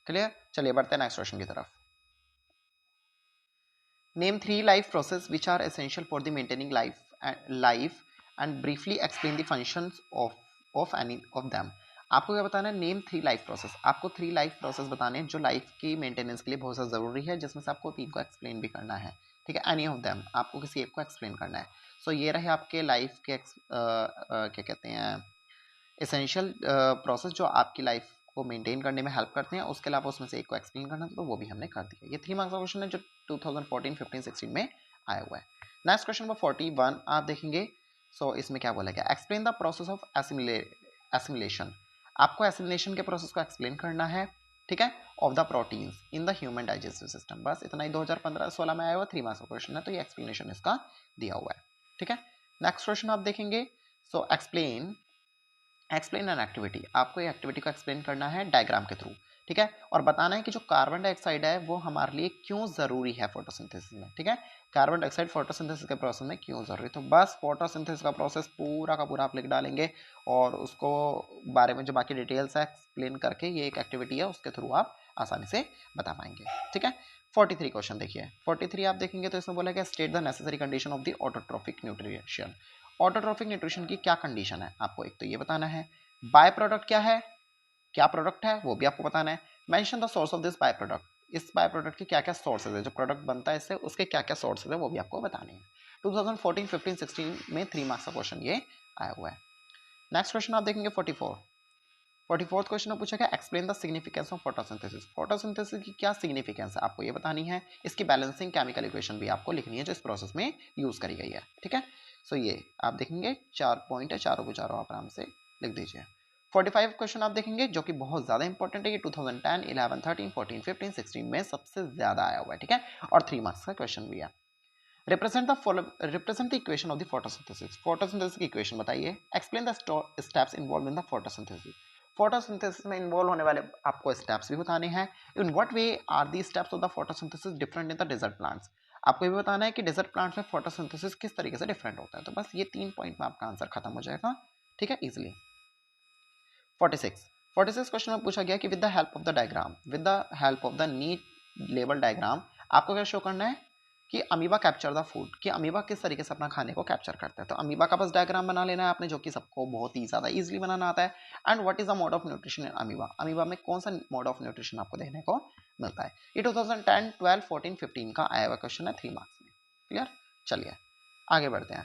क्लियर? चलिए बढ़ते हैं नेक्स्ट क्वेश्चन की तरफ। Name 3 life process which are essential for the maintaining life and briefly explain the functions of any of them. आपको क्या बताना है, नेम 3 लाइफ प्रोसेस, आपको 3 लाइफ प्रोसेस बताने हैं जो लाइफ की मेंटेनेंस के लिए बहुत ज़्यादा ज़रूरी है, जिसमें से आपको 3 को एक्सप्लेन भी करना है। ठीक है, एनी ऑफ देम, आपको किसी एक को एक्सप्लेन करना है। सो ये रहे आपके लाइफ के क्या कहते हैं एसेंशियल प्रोसेस जो आपकी लाइफ को मेंटेन करने में हेल्प करते हैं। उसके अलावा उसमें से एक को एक्सप्लेन करना था तो वो भी हमने कर दिया। ये 3 मार्क्स का क्वेश्चन है जो 2014, 15, 16 में आया हुआ है। नेक्स्ट क्वेश्चन नंबर 41 आप देखेंगे। सो इसमें क्या बोला गया, explain the process of assimilation. आपको एसिमिलेशन के प्रोसेस को एक्सप्लेन करना है, ठीक है, of the proteins in the human digestive system. बस इतना ही 2015-16 में आया हुआ 3 मार्क्स का क्वेश्चन है, तो ये एक्सप्लेनेशन इसका दिया हुआ है। ठीक है, नेक्स्ट क्वेश्चन आप देखेंगे। सो एक्सप्लेन एन एक्टिविटी, आपको ये एक्टिविटी को एक्सप्लेन करना है डायग्राम के थ्रू। ठीक है, और बताना है कि जो कार्बन डाइऑक्साइड है वो हमारे लिए क्यों जरूरी है फोटोसिंथेसिस में। ठीक है, कार्बन डाइऑक्साइड फोटोसिंथेसिस के प्रोसेस में क्यों जरूरी, तो बस फोटोसिंथेसिस का प्रोसेस पूरा का पूरा आप लिख डालेंगे और उसको बारे में जो बाकी डिटेल्स है एक्सप्लेन करके ये एक एक्टिविटी है उसके थ्रू आप आसानी से बता पाएंगे। ठीक है, 43 क्वेश्चन देखिए। 43 आप देखेंगे तो इसमें बोला गया state the necessary condition of the autotrophic nutrition. Autotrophic nutrition की क्या कंडीशन है, आपको एक तो ये बताना है। बाय प्रोडक्ट क्या है, क्या प्रोडक्ट है वो भी आपको बताना है। Mention the source of this by product, इस बाय प्रोडक्ट के क्या क्या सोर्सेज है, जो प्रोडक्ट बनता है इससे उसके क्या क्या सोर्सेज है वो भी आपको बताने हैं। 2014, 15, 16 में 3 मार्क्स का क्वेश्चन ये आया हुआ है। नेक्स्ट क्वेश्चन आप देखेंगे 44 क्वेश्चन में पूछा गया explain the significance of photosynthesis. Photosynthesis की क्या सिग्निफिकेंस है आपको ये बतानी है। इसकी बैलेंसिंग केमिकल इक्वेशन भी आपको लिखनी है जो इस प्रोसेस में यूज करी गई है। ठीक है, सो ये आप देखेंगे 4 पॉइंट है, चारों को चारों आप आराम से लिख दीजिए। 45 क्वेश्चन आप देखेंगे जो कि बहुत ज्यादा इंपॉर्टेंट है, ये 2010, 11, 13, 14, 15, 16 में सबसे ज्यादा आया हुआ है। ठीक है, और 3 मार्क्स का क्वेश्चन भी है। Represent the equation of the photosynthesis. Photosynthesis की इक्वेशन बताइए। Explain the steps involve in the photosynthesis. Photosynthesis में इन्वॉल्व होने वाले आपको स्टेप्स भी बताने हैं। In what way are the steps of the photosynthesis different in the desert plants. आपको ये भी बताना है कि डेजर्ट प्लांट्स में फोटोसिंथेसिस किस तरीके से डिफरेंट होता है। तो बस ये 3 पॉइंट में आपका आंसर खत्म हो जाएगा। ठीक है, इजिली। 46 क्वेश्चन में पूछा गया कि with the help of the diagram, with the help of the neat label diagram, आपको क्या शो करना है कि अमीबा कैप्चर द फूड, कि अमीबा किस तरीके से अपना खाने को कैप्चर करता है। तो अमीबा का बस डायग्राम बना लेना है आपने, जो कि सबको बहुत ही ज्यादा इजीली बनाना आता है। And what is the mode of nutrition in amoeba, amoeba में कौन सा मोड ऑफ न्यूट्रिशन आपको देखने को मिलता है। ये 2010, 12, 14, 15 का आया हुआ क्वेश्चन है 3 मार्क्स में। क्लियर? चलिए आगे बढ़ते हैं।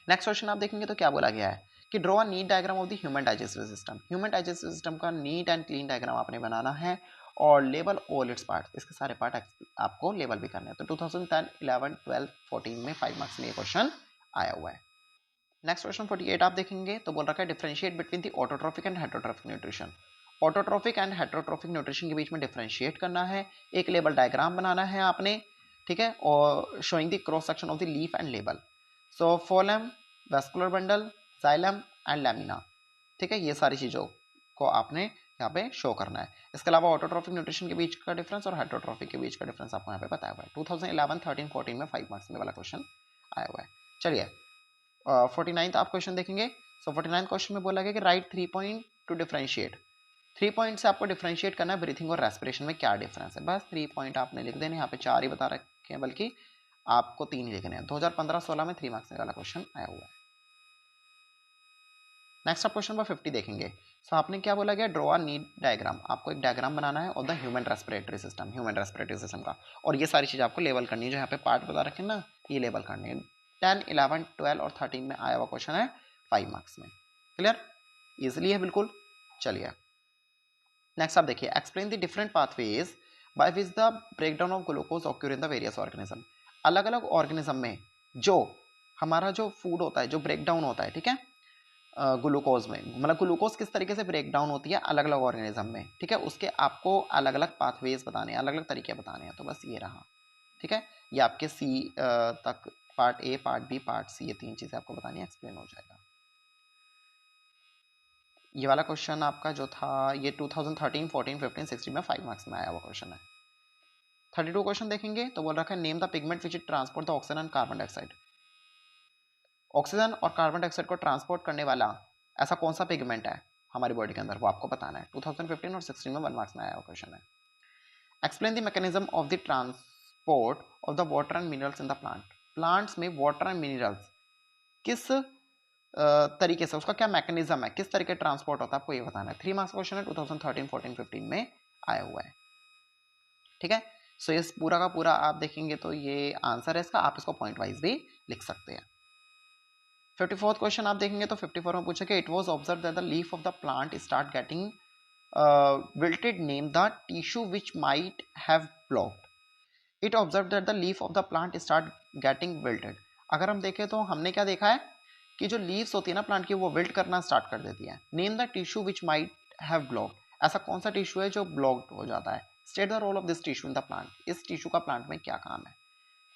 नेक्स्ट क्वेश्चन आप देखेंगे तो क्या बोला गया है कि draw a neat diagram of the human digestive system. Human digestive system का नीट एंड क्लीन डायग्राम आपने बनाना है और लेबल ऑल इट्स पार्ट, इसके सारे पार्ट आपको लेबल भी करने हैं। तो 2010, 11, 12, 14 में 5 मार्क्स में ये क्वेश्चन आया हुआ है। नेक्स्ट क्वेश्चन 48 आप देखेंगे तो बोल रखा है differentiate between the autotrophic and heterotrophic nutrition. Autotrophic and heterotrophic nutrition के बीच में डिफरेंशिएट करना है, एक लेबल डायग्राम बनाना है आपने। ठीक है, और showing the cross section of the leaf and label. So phloem, vascular bundle, xylem and lamina. ठीक है, ये सारी चीज़ों को आपने यहाँ पे शो करना है। इसके अलावा ऑटोट्रोफिक न्यूट्रिशन के बीच का डिफरेंस और हेटरोट्रोफिक के बीच का डिफरेंस आपको यहाँ पे बताया हुआ है। 2011, 13, 14 में 5 मार्क्स में वाला क्वेश्चन आया हुआ है। चलिए 49th आप क्वेश्चन देखेंगे। सो 49 क्वेश्चन में बोला गया कि right 3 point two differentiate. 3 point से आपको डिफरेंशिएट करना है ब्रीथिंग और रेस्पिरेशन में क्या डिफरेंस है। बस 3 पॉइंट आपने लिख देने, यहाँ पे 4 ही बता रखे हैं, बल्कि आपको 3 ही लिखने हैं। 2015-16 में 3 मार्क्स वाला क्वेश्चन आया हुआ है। नेक्स्ट आप क्वेश्चन नंबर 50 देखेंगे। सो आपने क्या बोला गया, ड्रॉ अ नीड डायग्राम। आपको एक डायग्राम बनाना है of the human respiratory system का, और ये सारी चीज़ आपको लेवल करनी है। जो यहाँ पे पार्ट बता रखे हैं ना, ये लेवल करनी है। 10, 11, 12 और 13 में आया हुआ क्वेश्चन है 5 मार्क्स में। क्लियर, इजिली है बिल्कुल। चलिए नेक्स्ट आप देखिए, explain the different pathways by which the breakdown of glucose occur in the various organism. अलग अलग ऑर्गेनिज्म में जो हमारा जो फूड होता है, जो ब्रेकडाउन होता है, ठीक है, ग्लूकोज में, मतलब ग्लूकोज किस तरीके से ब्रेक डाउन होती है अलग अलग ऑर्गेनिज्म में, ठीक है, उसके आपको अलग अलग पाथवेज बताने हैं, अलग अलग तरीके बताने हैं। तो बस ये रहा, ठीक है, ये आपके सी तक part A, part B, part C, ये 3 चीज़ें आपको बतानी है, एक्सप्लेन हो जाएगा। ये वाला क्वेश्चन आपका जो था ये 2013, 14, 15, 16 में 5 मार्क्स में आया हुआ क्वेश्चन है। 32 क्वेश्चन देखेंगे तो बोल रखा है name the pigment which transport the oxygen and carbon dioxide. Oxygen और कार्बन डाइऑक्साइड को ट्रांसपोर्ट करने वाला ऐसा कौन सा पिगमेंट है हमारी बॉडी के अंदर, वो आपको बताना है। 2015 और 16 में 1 मार्क्स में आया हुआ क्वेश्चन है। Explain the mechanism of the transport of the water and minerals in the plant. Plants में वाटर एंड मिनरल्स किस तरीके से, उसका क्या मैकेनिज्म है, किस तरीके ट्रांसपोर्ट होता है, आपको ये बताना है। 3 मार्क्स क्वेश्चन है, 2013, 14, 15 में आया हुआ है, ठीक है। सो इस पूरा का पूरा आप देखेंगे तो ये आंसर है इसका, आप इसको पॉइंट वाइज भी लिख सकते हैं। 54th क्वेश्चन आप देखेंगे तो 54 में पूछा कि it was observe that the leaf of the plant start getting wilted, name the tissue which might have blocked. It observed that the leaf of the plant start getting wilted. अगर हम देखें तो हमने क्या देखा है कि जो लीव्स होती है ना प्लांट की, वो विल्ट करना स्टार्ट कर देती है। Name the tissue which might have blocked, ऐसा कौन सा टिश्यू है जो ब्लॉक्ड हो जाता है। State the role of this tissue in the plant, इस टिश्यू का प्लांट में क्या काम है।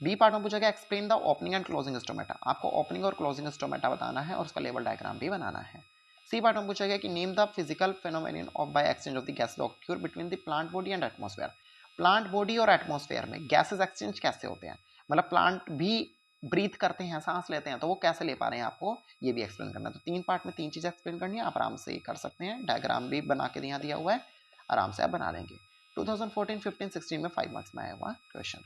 बी पार्ट में पूछा गया explain the opening and closing stomata. आपको ओपनिंग और क्लोजिंग स्टोमेटा बताना है और उसका लेवल डायग्राम भी बनाना है। सी पार्ट में पूछा गया कि name the physical phenomenon of by exchange of the gases occur between the plant body and atmosphere. Plant body और एटमॉस्फेयर में गैसेस एक्सचेंज कैसे होते हैं, मतलब प्लांट भी ब्रीथ करते हैं, सांस लेते हैं, तो वो कैसे ले पा रहे हैं, आपको ये भी एक्सप्लेन करना है। तो 3 पार्ट में 3 चीज़ एक्सप्लेन करनी है, आप आराम से कर सकते हैं। डायग्राम भी बना के दिया हुआ है, आराम से आप बना लेंगे। 2014, 15, 16 में 5 मार्क्स में आया हुआ क्वेश्चन।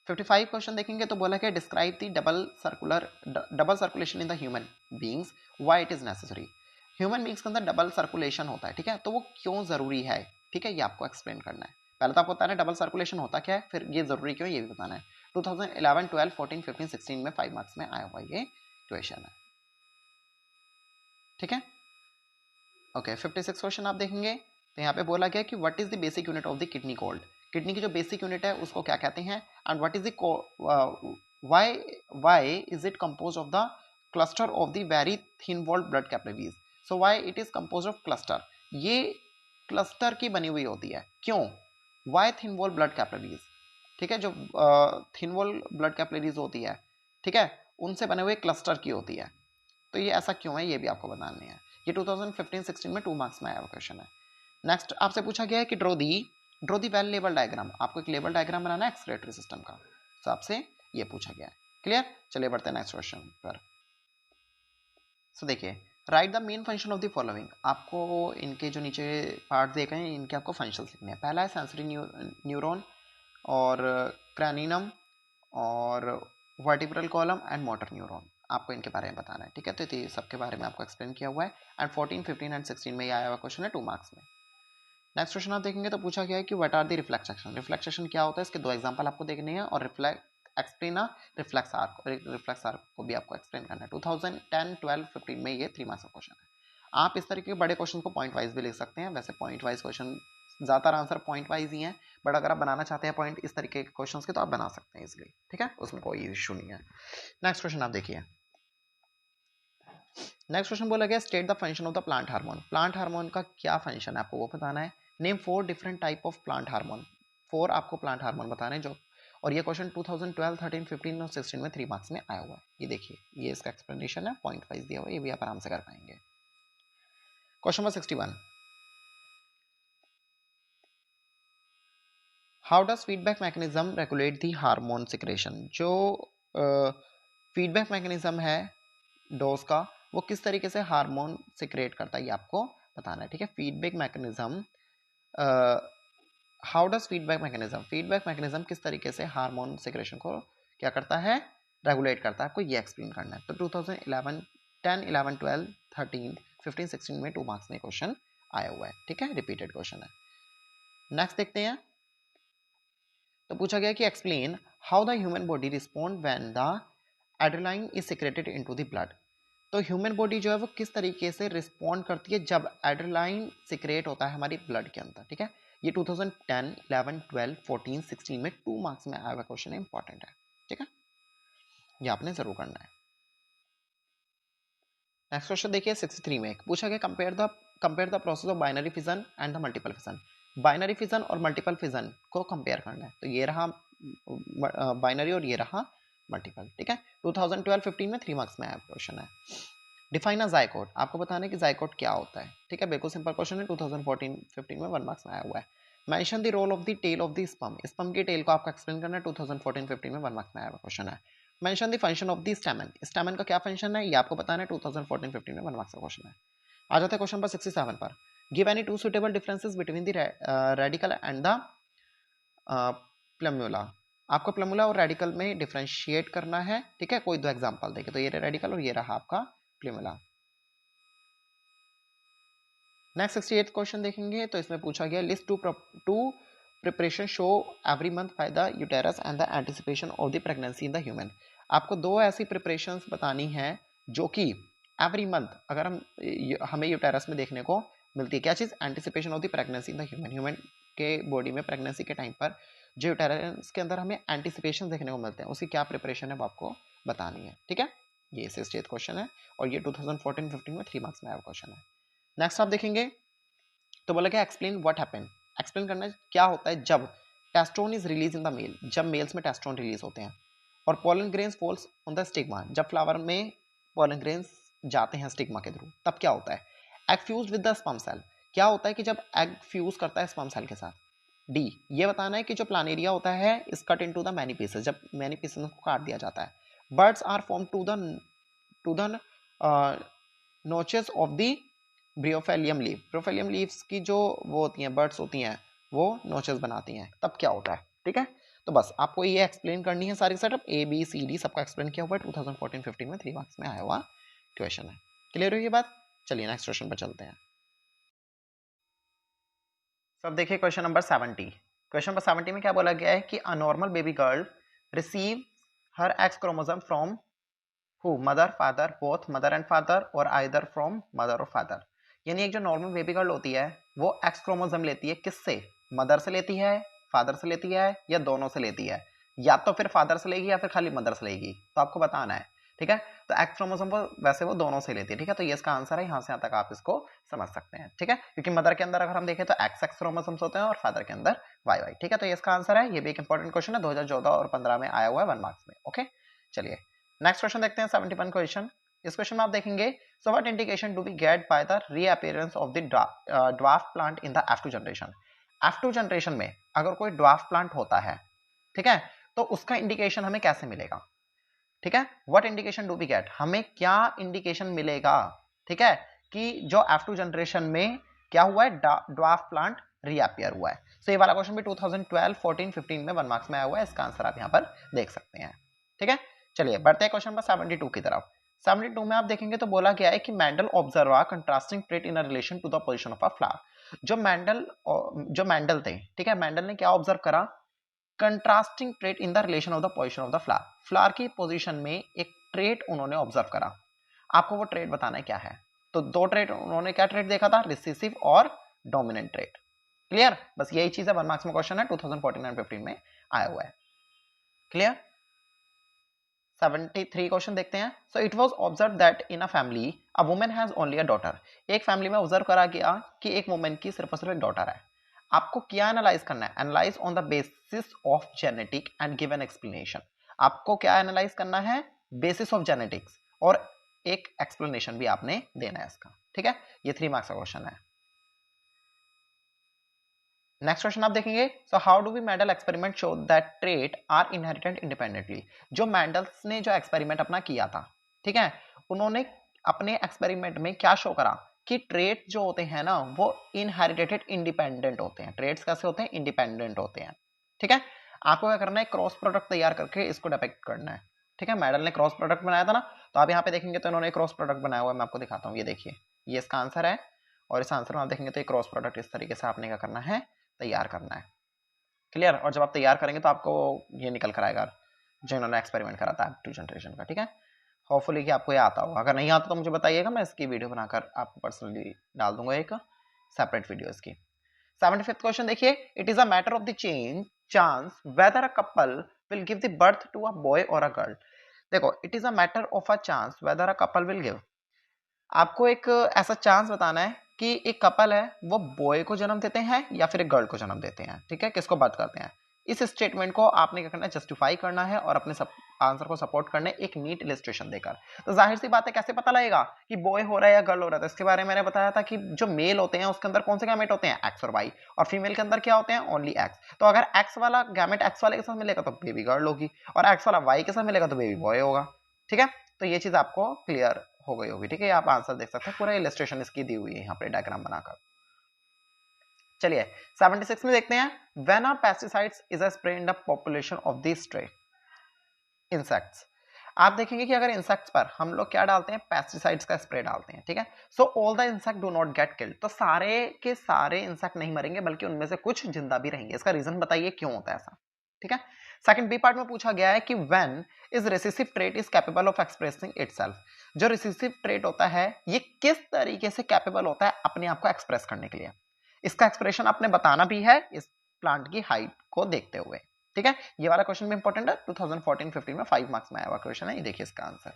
55 क्वेश्चन देखेंगे तो बोला कि describe the double circulation in the human beings, why it is necessary. Human beings के अंदर डबल सर्कुलेशन होता है, ठीक है, तो वो क्यों जरूरी है, ठीक है, ये आपको एक्सप्लेन करना है। पहले तो आपको बताना है डबल सर्कुलेशन होता क्या है, फिर ये जरूरी क्यों, ये भी बताना है। 2011, 12, 14, 15, 16 में 5 मार्क्स में आया हुआ ये क्वेश्चन है, ठीक है। ओके 56 क्वेश्चन आप देखेंगे तो यहाँ पे बोला गया कि what is the basic unit of the kidney called. Kidney की जो बेसिक यूनिट है उसको क्या कहते हैं, and what is the why is it compose of the cluster of the very thin walled blood capillaries. So why it is compose of cluster, ये cluster की बनी हुई होती है, क्यों, why thin wall blood capillaries, ठीक है, जो थिन वॉल ब्लड कैपिलरीज होती है, ठीक है, उनसे बने हुए क्लस्टर की होती है। तो ये ऐसा क्यों है, ये भी आपको बतानी है। ये 2015-16 में 2 मार्क्स में आया हुआ क्वेश्चन है। नेक्स्ट आपसे पूछा गया है कि ड्रो दी वेल लेबल डायग्राम। आपको एक लेबल डायग्राम बनाना है एक्सक्रेटरी सिस्टम का, तो आपसे ये पूछा गया है। क्लियर, चलिए बढ़ते हैं नेक्स्ट क्वेश्चन पर। सो देखिए, right the main function of the following. आपको इनके जो नीचे पार्ट देखे हैं इनके आपको फंक्शंस लिखने हैं। पहला है सेंसरी न्यूरॉन और क्रैनिनम और vertebral column and motor neuron, आपको इनके बारे में बताना है, ठीक है। तो ये सबके बारे में आपको एक्सप्लेन किया हुआ है। एंड 14, 15 एंड 16 में ये आया हुआ क्वेश्चन है 2 मार्क्स में। नेक्स्ट क्वेश्चन आप देखेंगे तो पूछा गया है कि व्हाट आर द रिफ्लेक्सेशन। रिफ्लेक्सेशन क्या होता है, इसके 2 एग्जांपल आपको देखने हैं और एक्सप्लेन रिफ्लेक्स आर्क को भी आपको एक्सप्लेन करना है। 2010, 12, 15 में ये 3 मार्क्स का क्वेश्चन है। आप इस तरीके के बड़े क्वेश्चन को पॉइंट वाइज भी लिख सकते हैं। वैसे पॉइंट वाइज क्वेश्चन ज़्यादातर आंसर पॉइंट वाइज ही हैं, बट अगर आप बनाना चाहते हैं पॉइंट इस तरीके के क्वेश्चन के तो आप बना सकते हैं इजिली, ठीक है, उसमें कोई इशू नहीं है। नेक्स्ट क्वेश्चन आप देखिए। नेक्स्ट क्वेश्चन बोला गया state the function of the plant hormone. Plant hormone का क्या फंक्शन है आपको वो बताना है। Name 4 different type of plant hormone. 4 आपको प्लांट हार्मोन बताने हैं जो, और ये क्वेश्चन 2012, 13, 15 और 16 में 3 मार्क्स में आया हुआ है। ये देखिए, ये इसका एक्सप्लेनेशन है, पॉइंट वाइज दिया हुआ है, ये भी आप आराम से कर पाएंगे। Question number 61, how does feedback mechanism regulate the hormone secretion. जो फीडबैक मैकेनिज्म है डोज का, वो किस तरीके से हार्मोन सिक्रेट करता है ये आपको बताना है, ठीक है। Feedback mechanism, how does feedback mechanism किस तरीके से हार्मोन सिक्रेशन को क्या करता है, रेगुलेट करता है, आपको ये एक्सप्लेन करना है। तो 2011 10 11 12 13 15 16 में 2 मार्क्स में क्वेश्चन आया हुआ है, ठीक है, रिपीटेड क्वेश्चन है। नेक्स्ट देखते हैं। तो पूछा गया कि explain how the human body respond when the adrenaline is secreted into the blood. तो ह्यूमन बॉडी जो है वो किस तरीके से रिस्पॉन्ड करती है जब एड्रेनालाइन सिक्रेट होता है हमारी ब्लड के अंदर, ठीक है। ये 2010 11 12 14 16 में 2 मार्क्स में आया हुआ क्वेश्चन है, इंपॉर्टेंट है, ठीक है, ये आपने जरूर करना है। नेक्स्ट क्वेश्चन देखिए 63 में पूछा गया compare the process of binary fission and the multiple fission. Binary fission और मल्टीपल फिजन को कंपेयर करना है। तो ये रहा बाइनरी और ये रहा मल्टीपल, ठीक है। 2012-15 में 3 मार्क्स में आया क्वेश्चन है। डिफाइन अ जाइकोट, आपको बताना है कि जाइकोट क्या होता है, ठीक है, बिल्कुल सिंपल क्वेश्चन है। 2014-15 में 1 मार्क्स में आया हुआ है। Mention the role of the tail of the sperm की टेल को आपको एक्सप्लेन करना है। 2014-15 में 1 मार्क्स में आया हुआ क्वेश्चन है। Mention the function of the stamen का क्या फंक्शन है ये आपको बताना है। 2014-15 में 1 मार्क्स का क्वेश्चन है। आ जाता है क्वेश्चन पर 67 पर। Give any 2 suitable differences between the radicle and the plumule. आपको प्लम्यूला और रेडिकल में डिफरेंशिएट करना है, ठीक है। कोई 2 एग्जांपल देखे, तो ये रेडिकल और ये रहा आपका प्लम्यूला। नेक्स्ट 68 क्वेश्चन देखेंगे। तो इसमें पूछा गया list two preparation show every month by the uterus and the anticipation of the pregnancy in the human. आपको 2 ऐसी प्रिपरेशंस बतानी है जो कि एवरी मंथ अगर हमें यूटेरस में देखने को मिलती है। क्या चीज़? Anticipation of the pregnancy in the human के बॉडी में प्रेगनेंसी के टाइम पर जो यूटेरस के अंदर हमें एंटिसिपेशन देखने को मिलते हैं, उसकी क्या प्रिपरेशन है वो आपको बतानी है, ठीक है। ये 68 क्वेश्चन है और ये 2014-15 में 3 मार्क्स में आया क्वेश्चन है। नेक्स्ट आप देखेंगे तो बोला क्या एक्सप्लेन व्हाट हैपन। एक्सप्लेन करना है क्या होता है जब testosterone is release in the male, जब मेल्स में टेस्टोन रिलीज होते हैं। और pollen grains falls on the stigma, जब फ्लावर में पोलन ग्रेन्स जाते हैं स्टिग्मा के थ्रू, तब क्या होता है? Egg fuse with the sperm cell, क्या होता है कि जब एग फ्यूज करता है स्पर्म सेल के साथ। डी, ये बताना है कि जो प्लानेरिया होता है इस cut into the many pieces, जब मैनी पीसेस को काट दिया जाता है। Buds are form to the notches of the bryophyllum leaf, bryophyllum leaves की जो वो होती हैं बर्ड्स होती हैं वो नोचेस बनाती हैं, तब क्या होता है, ठीक है। तो बस आपको ये एक्सप्लेन करनी है सारी setup A B C D सबका एक्सप्लेन किया हुआ है। 2014-15 में 3 मार्क्स में आया हुआ क्वेश्चन है। क्लियर हुई ये बात? चलिए नेक्स्ट क्वेश्चन पर चलते हैं। सब देखिए क्वेश्चन नंबर 70। क्वेश्चन नंबर 70 में क्या बोला गया है कि a normal baby girl receive her x chromosome from who, mother father, both mother and father और आइदर फ्रॉम मदर और फादर। यानी एक जो नॉर्मल बेबी गर्ल होती है वो एक्स क्रोमोसोम लेती है, किससे? मदर से लेती है, फादर से लेती है या दोनों से लेती है, या तो फिर फादर से लेगी या फिर खाली मदर से लेगी, तो आपको बताना है, ठीक है। तो एक्स क्रोमोसोम वो वैसे वो दोनों से लेती है, ठीक है। तो ये इसका आंसर है, यहाँ से यहाँ तक आप इसको समझ सकते हैं, ठीक है। क्योंकि मदर के अंदर अगर हम देखें तो एक्स एक्स क्रोमोसोम्स होते हैं और फादर के अंदर वाई वाई, ठीक है। तो ये इसका आंसर है। ये भी एक इंपॉर्टेंट क्वेश्चन है, 2014 और 15 में आया हुआ है 1 मार्क्स में, ओके। चलिए नेक्स्ट क्वेश्चन देखते हैं 71 क्वेश्चन। इस क्वेश्चन में आप देखेंगे so what indication do we get by the reappearance of the dwarf plant in the F2 generation. F2 generation में अगर कोई ड्वार्फ प्लांट होता है, ठीक है, तो उसका इंडिकेशन हमें कैसे मिलेगा, ठीक है। What indication do we get, हमें क्या इंडिकेशन मिलेगा, ठीक है, कि जो F2 जनरेशन में क्या हुआ है, ड्वार्फ प्लांट रीअपीयर हुआ है। सो ये वाला क्वेश्चन भी 2012 14 15 में 1 मार्क्स में आया हुआ है। इसका आंसर आप यहाँ पर देख सकते हैं, ठीक है। चलिए बढ़ते हैं क्वेश्चन नंबर 72 की तरफ। 72 में आप देखेंगे तो बोला गया है कि Mendel observe a contrasting trait in relation to the position of a flower. जो मेंडल थे, ठीक है, मेंडल ने क्या ऑब्जर्व करा? Contrasting trait in the relation of the position of the flower, flower की पोजीशन में एक ट्रेट उन्होंने ऑब्जर्व करा। आपको वो ट्रेट बताना है क्या है। तो 2 ट्रेट उन्होंने क्या ट्रेट देखा था? रिसेसिव और डोमिनेंट ट्रेट। क्लियर? बस यही चीज है, 1 मार्क्स में क्वेश्चन है, 2014 एंड 15 में आया हुआ है। क्लियर? 73 क्वेश्चन देखते हैं। So it was observe that in a family a woman has only a daughter. एक फैमिली में ऑब्जर्व करा गया कि एक वुमन की सिर्फ और सिर्फ एक डॉटर है। आपको क्या एनालाइज करना है? Analyse on the basis of genetic and give an explanation. आपको क्या एनालाइज करना है? बेसिस ऑफ जेनेटिक्स, और एक एक्सप्लेनेशन भी आपने देना है इसका, ठीक है। ये 3 मार्क्स का क्वेश्चन है। नेक्स्ट क्वेश्चन आप देखेंगे, so how do we Mendel experiment show that trait are inherited independently. जो मेंडल्स ने जो एक्सपेरिमेंट अपना किया था, ठीक है, उन्होंने अपने एक्सपेरिमेंट में क्या शो करा कि ट्रेट जो होते हैं ना वो इनहेरिटेड इंडिपेंडेंट होते हैं। ट्रेट्स कैसे होते हैं? इंडिपेंडेंट होते हैं, ठीक है। आपको क्या करना है? क्रॉस प्रोडक्ट तैयार करके इसको डिपेक्ट करना है, ठीक है। मेंडल ने क्रॉस प्रोडक्ट बनाया था ना, तो आप यहाँ पे देखेंगे तो इन्होंने क्रॉस प्रोडक्ट बनाया हुआ है। मैं आपको दिखाता हूँ, ये देखिए, ये इसका आंसर है, और इस आंसर में आप देखेंगे तो ये क्रॉस प्रोडक्ट इस तरीके से आपने क्या करना है? तैयार करना है, क्लियर। और जब आप तैयार करेंगे तो आपको ये निकल कर आएगा जो इन्होंने एक्सपेरिमेंट करा था टू जनरेशन का, ठीक है। होपफुली कि आपको ये आता होगा, अगर नहीं आता तो मुझे बताइएगा, मैं इसकी वीडियो बनाकर आपको पर्सनली डाल दूंगा एक सेपरेट वीडियो इसकी। 75th क्वेश्चन देखिए, it is a matter of the chance whether a couple will give the birth to a boy or a girl. देखो, it is a matter of a chance whether a couple will give, आपको एक ऐसा chance बताना है कि एक couple है वो बॉय को जन्म देते हैं या फिर एक गर्ल को जन्म देते हैं, ठीक है, किसको बर्थ करते हैं। इस स्टेटमेंट को आपने क्या करना है? जस्टिफाई करना है और अपने आंसर को सपोर्ट करने एक नीट इलस्ट्रेशन देकर। तो जाहिर सी बात है, कैसे पता लगेगा कि बॉय हो रहा है या गर्ल हो रहा है? तो इसके बारे में मैंने बताया था कि जो मेल होते हैं उसके अंदर कौन से गैमेट होते हैं? एक्स और वाई, और फीमेल के अंदर क्या होते हैं? Only x. तो अगर एक्स वाला गैमेट एक्स वाले के साथ मिलेगा तो बेबी गर्ल होगी, और एक्स वाला वाई के साथ मिलेगा तो बेबी बॉय होगा, ठीक है। तो ये चीज आपको क्लियर हो गई होगी, ठीक है। आप आंसर देख सकते हैं, पूरा इलस्ट्रेशन इसकी दी हुई है यहाँ पे डायग्राम बनाकर। चलिए 76 में देखते हैं, when are pesticides is a spray in the population of this stray insects. आप देखेंगे कि अगर इंसेक्ट्स पर हम लोग क्या डालते हैं? पेस्टिसाइड्स का स्प्रे डालते हैं, ठीक है। So all the insect do not get killed, तो सारे के सारे इंसेक्ट नहीं मरेंगे, बल्कि उनमें से कुछ जिंदा भी रहेंगे। इसका रीजन बताइए क्यों होता है ऐसा, ठीक है। सेकंड बी पार्ट में पूछा गया है कि when is recessive trait is capable of expressing itself. जो रिसेसिव ट्रेट होता है ये किस तरीके से कैपेबल होता है अपने आप को एक्सप्रेस करने के लिए। इसका एक्सप्रेशन आपने बताना भी है इस प्लांट की हाइट को देखते हुए, ठीक है। ये वाला क्वेश्चन भी इंपॉर्टेंट है, 2014-15 में 5 मार्क्स में आया हुआ क्वेश्चन है। ये देखिए इसका आंसर,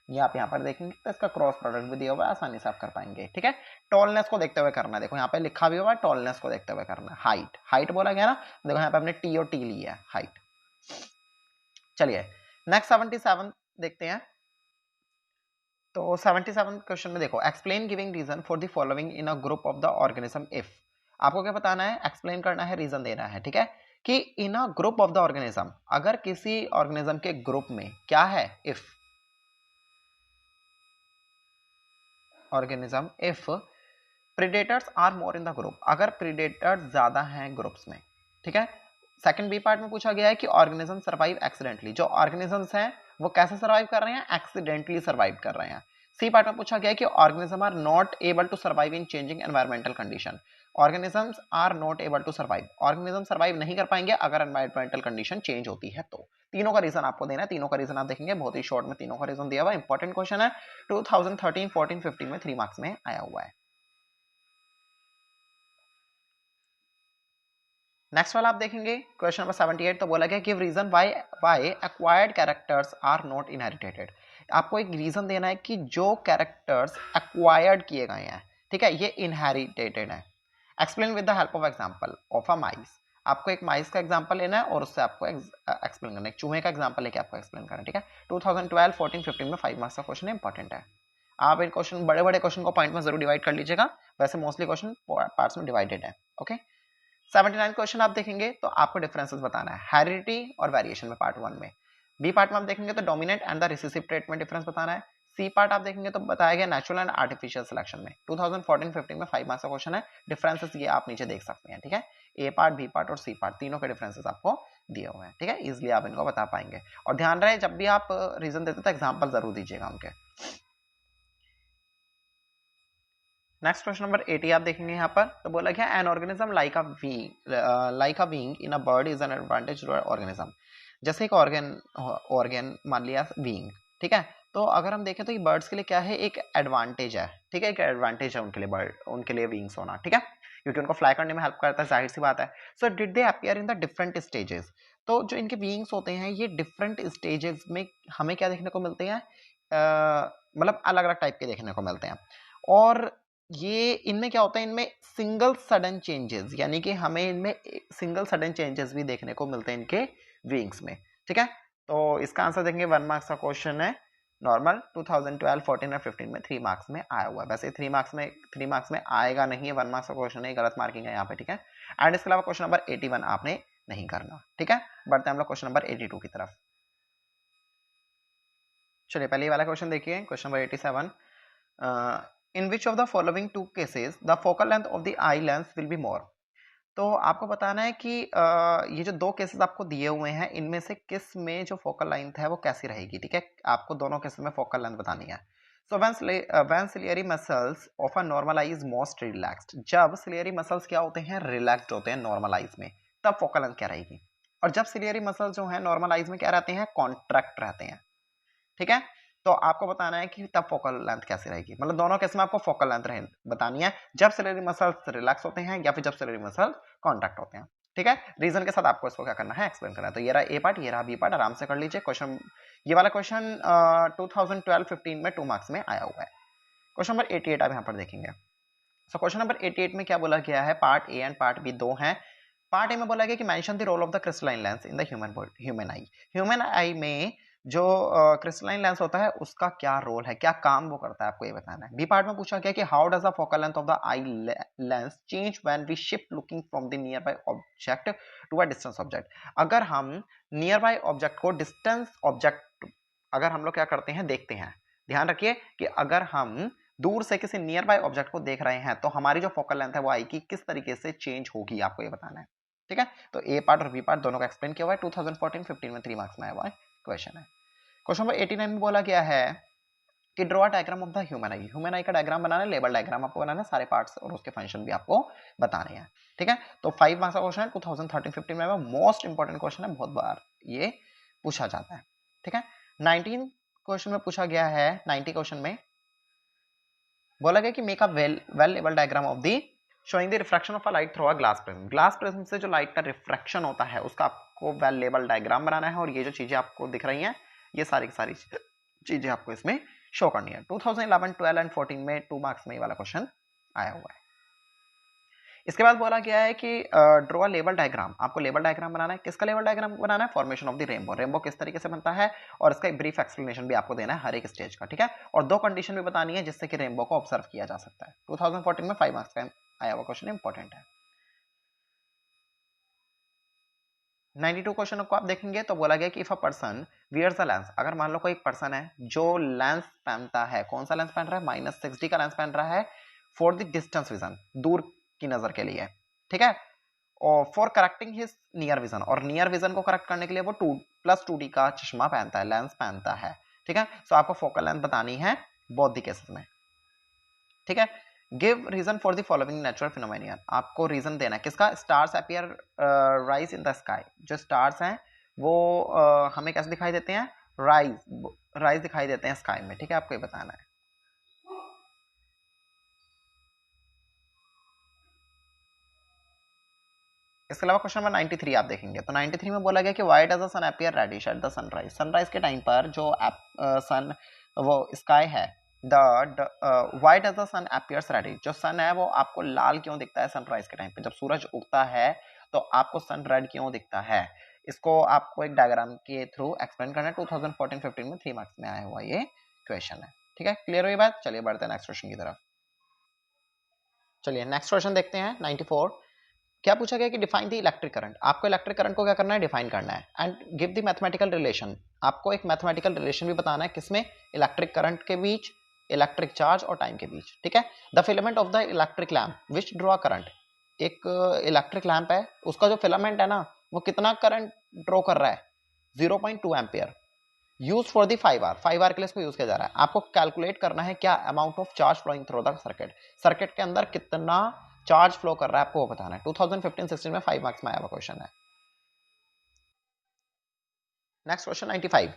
ये आप यहाँ पर देखेंगे तो इसका क्रॉस प्रोडक्ट भी दिया हुआ है, आसानी से आप कर पाएंगे, ठीक है। टॉलनेस को देखते हुए करना है, देखो यहाँ पे लिखा भी हुआ है, टॉलनेस को देखते हुए करना है। हाइट, हाइट बोला गया ना, देखो यहाँ पे हमने टी और टी लिया है, हाइट। चलिए नेक्स्ट 77 देखते हैं। तो 77 क्वेश्चन में देखो, explain giving reason for the following in a group of the organism if. आपको क्या बताना है? एक्सप्लेन करना है, रीजन देना है, ठीक है, कि in a group of the organism, अगर किसी ऑर्गेनिज्म के ग्रुप में क्या है? If organism, if predators are more in the group, अगर प्रीडेटर्स ज्यादा हैं ग्रुप्स में, ठीक है। सेकंड बी पार्ट में पूछा गया है कि ऑर्गेनिज्म सर्वाइव एक्सीडेंटली, जो ऑर्गेनिजम्स हैं वो कैसे सर्वाइव कर रहे हैं? एक्सीडेंटली सर्वाइव कर रहे हैं। सी पार्ट में पूछा गया है कि organism are not able to survive in changing environmental condition. Organisms are not able to survive, organism survive नहीं कर पाएंगे अगर एनवायरमेंटल कंडीशन चेंज होती है तो। तीनों का रीजन आपको देना है, तीनों का रीजन आप देखेंगे बहुत ही शॉर्ट में, तीनों का रीजन दिया हुआ है। इंपॉर्टेंट क्वेश्चन है, 2013, 14, 15 में 3 मार्क्स में आया हुआ है। नेक्स्ट वाला आप देखेंगे क्वेश्चन नंबर 78, तो बोला गया give reason why acquired characters are not inherited. आपको एक रीजन देना है कि जो कैरेक्टर्स एक्वायर्ड किए गए हैं, ठीक है, ये इनहेरिटेड है। Explain with the help of example of a mice. आपको एक माइस का एग्जांपल लेना है और उससे आपको एक्सप्लेन करना है, एक चूहे का एग्जांपल लेके आपको एक्सप्लेन करना है, ठीक है। 2012, 14, 15 में 5 मार्क्स का क्वेश्चन है, इंपॉर्टेंट है। आप इन क्वेश्चन, बड़े बड़े क्वेश्चन को पॉइंट में जरूर डिवाइड कर लीजिएगा, वैसे मोस्टली क्वेश्चन पार्ट्स में डिवाइडेड है, ओके। 79 क्वेश्चन आप देखेंगे तो आपको डिफरेंसेस बताना है हेरिडिटी और वेरिएशन में, पार्ट 1 में। बी पार्ट में आप देखेंगे तो dominant and the recessive trait में डिफरेंस बताना है। सी पार्ट आप देखेंगे तो बताया गया नेचुरल एंड आर्टिफिशियल सिलेक्शन में। 2014-15 में 5 मार्क्स का क्वेश्चन है। डिफरेंसेस ये आप नीचे देख सकते हैं, ठीक है। ए पार्ट, बी पार्ट और सी पार्ट तीनों के डिफरेंसेस आपको दिए हुए हैं, ठीक है, इजिली आप इनको बता पाएंगे। और ध्यान रहे जब भी आप रीजन देते तो एग्जाम्पल जरूर दीजिएगा उनके। नेक्स्ट क्वेश्चन नंबर 80 आप देखेंगे यहाँ पर, तो बोला गया an organism like a being in a bird is an advantage organism. जैसे एक ऑर्गन मान लिया बीइंग, ठीक है। तो अगर हम देखें तो ये बर्ड्स के लिए क्या है? एक एडवांटेज है, ठीक है, एक एडवांटेज है उनके लिए, बर्ड उनके लिए विंग्स होना, ठीक है, क्योंकि उनको फ्लाई करने में हेल्प करता है, जाहिर सी बात है। So did they appear in the different stages. तो जो इनके विंग्स होते हैं ये डिफरेंट स्टेजेस में हमें क्या देखने को मिलते हैं? मतलब अलग अलग टाइप के देखने को मिलते हैं। और ये इनमें क्या होता है? इनमें सिंगल सडन चेंजेस, यानी कि हमें इनमें सिंगल सडन चेंजेस भी देखने को मिलते हैं इनके विंग्स में, ठीक है। तो इसका आंसर देखेंगे, 1 मार्क्स का क्वेश्चन है, नॉर्मल 2012, 14 और 15 में 3 मार्क्स में आया हुआ है। वैसे 3 मार्क्स में आएगा नहीं है, 1 मार्क्स का क्वेश्चन है, गलत मार्किंग है यहाँ पे, ठीक है। एंड इसके अलावा क्वेश्चन नंबर 81 आपने नहीं करना, ठीक है। बढ़ते हैं हम लोग क्वेश्चन नंबर 82 की तरफ। चलिए पहले वाला क्वेश्चन देखिए, question number 87। In which of the following two cases the focal length of the eye lens will be more. तो आपको बताना है कि ये जो दो केसेस आपको दिए हुए हैं, इनमें से किस में जो फोकल लेंथ है वो कैसी रहेगी, ठीक है। आपको दोनों केसेस में फोकल लेंथ बतानी है। So when ciliary muscles of a normal I is most relaxed, जब सिलियरी मसल्स क्या होते हैं, रिलैक्स्ड होते हैं नॉर्मल आईज में, तब फोकल लेंथ क्या रहेगी। और जब सिलियरी मसल्स जो है नॉर्मल आईज में क्या रहते हैं, कॉन्ट्रैक्ट रहते हैं, ठीक है। तो आपको बताना है कि तब फोकल लेंथ कैसी रहेगी, मतलब दोनों केस में आपको फोकल लेंथ बतानी है, जब सिलेरी मसल्स रिलैक्स होते हैं या फिर जब सिलेरी मसल्स कॉन्ट्रैक्ट होते हैं, ठीक है। रीजन के साथ आपको इसको क्या करना है, एक्सप्लेन करना है। तो ये रहा ए पार्ट, ये रहा बी पार्ट, आराम से कर लीजिए। क्वेश्चन, ये वाला क्वेश्चन 2012-15 में 2 मार्क्स में आया हुआ है। क्वेश्चन नंबर 88 आप यहाँ पर देखेंगे। सो क्वेश्चन नंबर 88 में क्या बोला गया है, part A and part B दो हैं। पार्ट ए में बोला गया कि mention the role of the crystalline lens in the human eye. Human eye में जो क्रिस्टलाइन लेंस होता है उसका क्या रोल है, क्या काम वो करता है, आपको ये बताना है। बी पार्ट में पूछा गया कि how does the focal length of the eye lens change when we shift looking from the nearby object to a distance object. अगर हम नियर बाय ऑब्जेक्ट को डिस्टेंस ऑब्जेक्ट, अगर हम लोग क्या करते हैं, देखते हैं, ध्यान रखिए कि अगर हम दूर से किसी नियर बाय ऑब्जेक्ट को देख रहे हैं तो हमारी जो फोकल लेंथ है वो आई की किस तरीके से चेंज होगी, आपको ये बताना है, ठीक है। तो ए पार्ट और बी पार्ट दोनों का एक्सप्लेन किया हुआ है। 2014-15 में 3 मार्क्स में आया हुआ है क्वेश्चन है। क्वेश्चन नंबर 89 में बोला गया है कि draw diagram of the human eye. Human आई का डायग्राम बनाना है, लेबल डायग्राम आपको बनाना है, सारे पार्ट्स और उसके फंक्शन भी आपको बताने हैं, ठीक है। तो 5 मार्क्स का क्वेश्चन है, 2013-15 में मोस्ट इंपॉर्टेंट क्वेश्चन है, बहुत बार ये पूछा जाता है, ठीक है। 19 क्वेश्चन में पूछा गया है, 90 क्वेश्चन में बोला गया कि make a well label diagram of the showing the refraction of a light through a glass prism. Glass prism से जो लाइट का रिफ्रैक्शन होता है उसका आपको वेल लेबल डायग्राम बनाना है, और ये जो चीजें आपको दिख रही हैं ये सारी की सारी चीजें आपको इसमें शो करनी है। 2011, 12 एंड 14 में 2 मार्क्स में ये वाला क्वेश्चन आया हुआ है। इसके बाद बोला गया है कि ड्रॉ लेबल डायग्राम, आपको लेबल डायग्राम बनाना है। किसका लेबल डायग्राम बनाना है, formation of the rainbow, rainbow किस तरीके से बनता है, और इसका एक ब्रीफ एक्सप्लेनेशन भी आपको देना है हर एक स्टेज का, ठीक है। और दो कंडीशन भी बतानी है जिससे कि रेनबो को ऑब्जर्व किया जा सकता है। 2014 में 5 मार्क्स का आया हुआ क्वेश्चन, इंपॉर्टेंट है। 92 क्वेश्चन को आप देखेंगे तो बोला गया कि if a person wears a lens, अगर मान लो कोई एक पर्सन है जो लेंस पहनता है, कौन सा लेंस पहन रहा है, -6D का लेंस पहन रहा है, फॉर द डिस्टेंस विजन, दूर की नजर के लिए, ठीक है। और for correcting his near vision, और नियर विजन को करेक्ट करने के लिए वो 2+2D का चश्मा पहनता है, लेंस पहनता है, ठीक है। सो आपको फोकल लेंथ बतानी है बोथ द केसेस में, ठीक है। Give reason for the following natural phenomena, आपको रीजन देना है किसका, stars appear rise in the sky, जो स्टार्स हैं वो हमें कैसे दिखाई देते हैं, राइज राइज दिखाई देते हैं स्काई में, ठीक है। आपको ये बताना है। इसके अलावा क्वेश्चन नंबर 93 आप देखेंगे तो 93 में बोला गया कि why does the sun appear reddish at the sunrise, sunrise के टाइम पर जो सन वो स्काई है, the why does the sun appears reddish, जो सन है वो आपको लाल क्यों दिखता है सनराइज के टाइम पे, जब सूरज उगता है तो आपको सन रेड क्यों दिखता है। इसको आपको एक डायग्राम के थ्रू एक्सप्लेन करना है। 2014-15 में 3 मार्क्स में आया हुआ ये क्वेश्चन है, ठीक है। क्लियर हुई बात, चलिए बढ़ते हैं नेक्स्ट क्वेश्चन की तरफ। चलिए नेक्स्ट क्वेश्चन देखते हैं 94। क्या पूछा गया कि डिफाइन द इलेक्ट्रिक करंट, आपको इलेक्ट्रिक करंट को क्या करना है, डिफाइन करना है, and give the mathematical relation, आपको एक मैथमेटिकल रिलेशन भी बताना है किसमें, इलेक्ट्रिक करंट के बीच, इलेक्ट्रिक चार्ज और टाइम के बीच, ठीक है। The filament of the electric lamp which draw current, एक इलेक्ट्रिक लैम्प है उसका जो फिलामेंट है ना वो कितना करंट ड्रॉ कर रहा है, 0.2 ampere, use for the 5 hour, 5 hour के लिए इसको यूज किया जा रहा है। आपको कैलकुलेट करना है क्या amount of charge flowing through the circuit, circuit के अंदर कितना चार्ज फ्लो कर रहा है आपको वो बताना है। 2015-16 में 5 मार्क्स में आया हुआ क्वेश्चन है। Next question 95,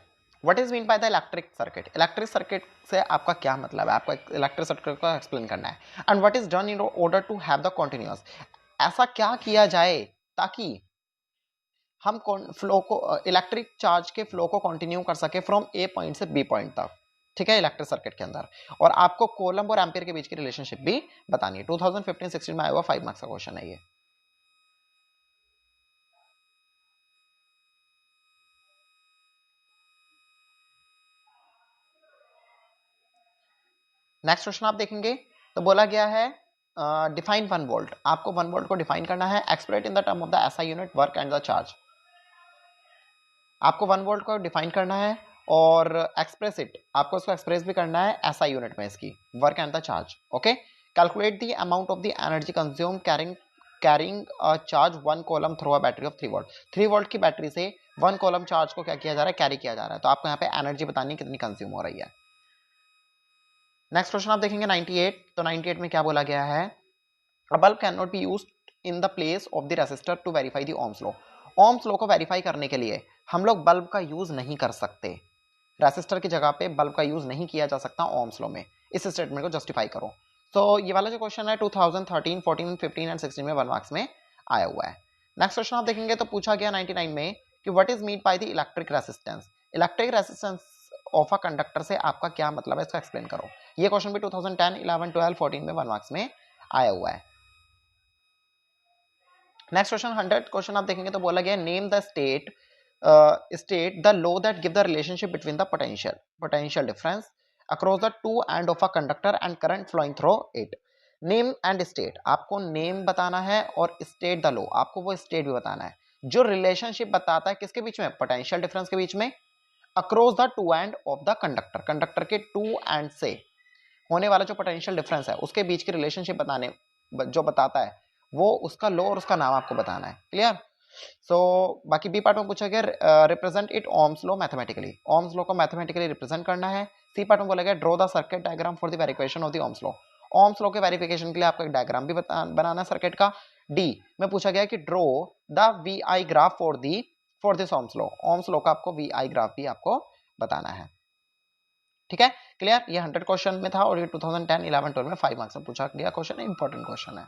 what is mean by the electric circuit, electric circuit से आपका क्या मतलब है, आपको इलेक्ट्रिक सर्किट को एक्सप्लेन करना है। And what is done in order to have the continuous, ऐसा क्या किया जाए ताकि हम फ्लो को, इलेक्ट्रिक चार्ज के फ्लो को कंटिन्यू कर सके फ्रॉम ए पॉइंट से बी पॉइंट तक, ठीक है, इलेक्ट्रिक सर्किट के अंदर। और आपको कोलम्ब और एम्पियर के बीच की रिलेशनशिप भी बतानी है। 2015-16 में आया हुआ 5 मार्क्स का क्वेश्चन है ये। नेक्स्ट क्वेश्चन आप देखेंगे तो बोला गया है डिफाइन 1 वोल्ट, आपको 1 वोल्ट को डिफाइन करना है, express in the term of the SI unit work and the charge. आपको 1 वोल्ट को डिफाइन करना है और एक्सप्रेस इट, आपको इसको एक्सप्रेस भी करना है एसआई यूनिट में इसकी, work and the charge. Okay, calculate the amount of the energy consume carrying a charge 1 column through a battery of 3 volt. 3 volt की बैटरी से 1 कॉलम चार्ज को क्या किया जा रहा है, कैरी किया जा रहा है। तो आपको यहाँ पे एनर्जी बतानी है कितनी कंज्यूम हो रही है। नेक्स्ट क्वेश्चन आप देखेंगे 98, तो 98 में क्या बोला गया है, a bulb can not be used in the place of the resistor to verify the Ohm's law. Ohm's law को वेरीफाई करने के लिए हम लोग बल्ब का यूज नहीं कर सकते, रेसिस्टर की जगह पे बल्ब का यूज नहीं किया जा सकता ओम्स लॉ में। इस स्टेटमेंट को जस्टिफाई करो। तो ये वाला जो क्वेश्चन है 2013, 14, 15 एंड 16 में 1 मार्क्स में आया हुआ है। नेक्स्ट क्वेश्चन आप देखेंगे तो पूछा गया 99 में कि what is mean by the electric resistance. Electric resistance of a conductor से आपका क्या मतलब है, इसका एक्सप्लेन करो। ये क्वेश्चन भी 2010, 11, 12, 14 में 1 मार्क्स में आया हुआ है। नेक्स्ट क्वेश्चन 100 क्वेश्चन आप देखेंगे तो बोला गया name the state the law that give the relationship between the potential difference across the two end of a conductor and current flowing through it। Name and state, आपको name बताना है और state the law, आपको वो state भी बताना है जो रिलेशनशिप बताता है किसके बीच में, पोटेंशियल डिफरेंस के बीच में, across the two end of the conductor, conductor के टू एंड से होने वाला जो पोटेंशियल डिफरेंस है उसके बीच की रिलेशनशिप बताने जो बताता है वो उसका लॉ और उसका नाम आपको बताना है। क्लियर। सो बाकी बी पार्ट में पूछा गया represent it Ohm's law mathematically, ohms law को मैथमेटिकली रिप्रेजेंट करना है। सी पार्ट में बोला गया draw the circuit diagram for the verification of the Ohm's law, Ohm's law के वेरिफिकेशन के लिए आपको एक डायग्राम भी बनाना है सर्किट का। डी में पूछा गया कि draw the V I graph for this Ohm's law, Ohm's law का आपको वी आई ग्राफ भी आपको बताना है। ठीक है, क्लियर। ये 100 क्वेश्चन में था और ये 2010, 11, 12 में 5 मार्क्स में पूछा गया क्वेश्चन है, इंपॉर्टेंट क्वेश्चन है।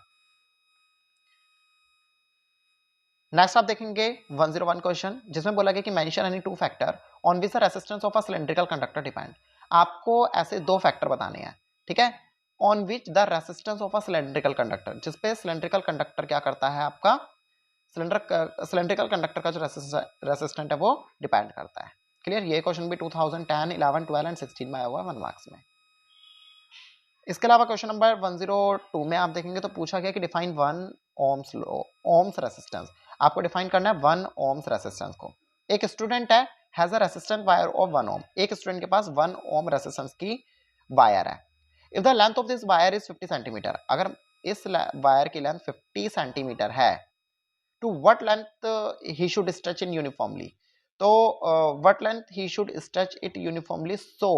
नेक्स्ट आप देखेंगे 101 क्वेश्चन जिसमें बोला गया कि mention any two factor on which the resistance of a cylindrical conductor depend. आपको ऐसे दो फैक्टर बताने हैं, ठीक है, on which the resistance of a cylindrical conductor, जिसपे सिलेंड्रिकल कंडक्टर क्या करता है, आपका सिलेंड्रिकल कंडक्टर का जो रेसिस्टेंट है वो डिपेंड करता है। क्लियर। ये क्वेश्चन भी 2010, 11, 12 एंड 16 में आया हुआ है 1 मार्क्स में। इसके अलावा क्वेश्चन नंबर 102 में आप देखेंगे तो पूछा गया कि define 1 Ohm's law, Ohm's resistance, आपको डिफाइन करना है 1 ओम्स रेसिस्टेंस को। एक स्टूडेंट है has a resistance wire of 1 ohm, एक स्टूडेंट के पास 1 ओम रेसिस्टेंस की वायर है। If the length of this wire is 50 centimetre, अगर इस वायर की लेंथ 50 सेंटीमीटर है, to what length he should stretch in uniformly, तो what length he should stretch it uniformly so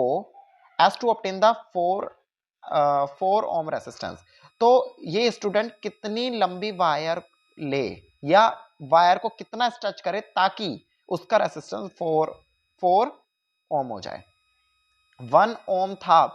as to obtain the 4 ohm resistance. तो ये student कितनी लंबी wire ले या वायर को कितना स्ट्रेच करे ताकि उसका रेसिस्टेंस 4 ओम हो जाए। 1 ओम था,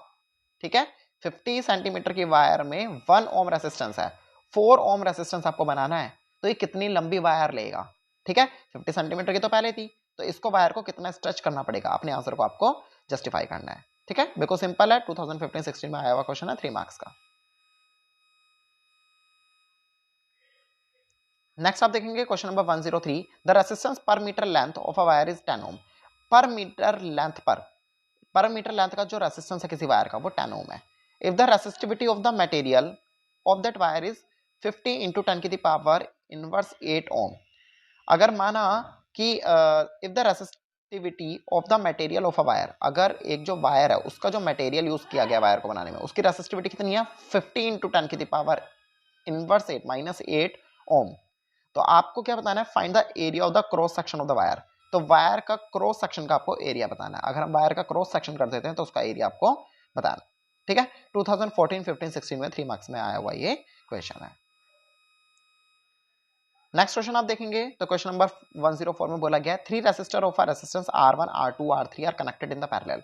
ठीक है, 50 सेंटीमीटर की वायर में 1 ओम रेसिस्टेंस है, 4 ओम रेसिस्टेंस आपको बनाना है, तो ये कितनी लंबी वायर लेगा। ठीक है, 50 सेंटीमीटर की तो पहले थी, तो इसको वायर को कितना स्ट्रेच करना पड़ेगा, अपने आंसर को आपको जस्टिफाई करना है। ठीक है, बिल्कुल सिंपल है, 2015-16 में आया हुआ क्वेश्चन है, 3 मार्क्स का। नेक्स्ट आप देखेंगे question number 103, the resistance per metre length of a wire is 10 ohm. Per metre length का जो रेसिस्टेंस है किसी वायर का वो 10 ओम है। If the resistivity of the material of that wire is 50 into 10 की पावर इनवर्स 8 ओम। अगर माना कि if the resistivity of the material of a wire, अगर एक जो वायर है उसका जो मटेरियल यूज किया गया वायर को बनाने में उसकी रेसिस्टिविटी कितनी है, 50 इंटू 10 की पावर इनवर्स 8 माइनस 8 ओम। तो आपको क्या बताना है, find the area of the cross section of the wire. तो वायर का क्रॉस सेक्शन का आपको एरिया बताना है। अगर हम वायर का क्रॉस सेक्शन कर देते हैं तो उसका एरिया आपको बताना। ठीक है, 2014, 15, 16 में 3 मार्क्स में आया हुआ ये क्वेश्चन है। नेक्स्ट क्वेश्चन आप देखेंगे तो क्वेश्चन नंबर 104 में बोला गया 3 resistor of a resistance R1, R2, R3 are connected in the parallel.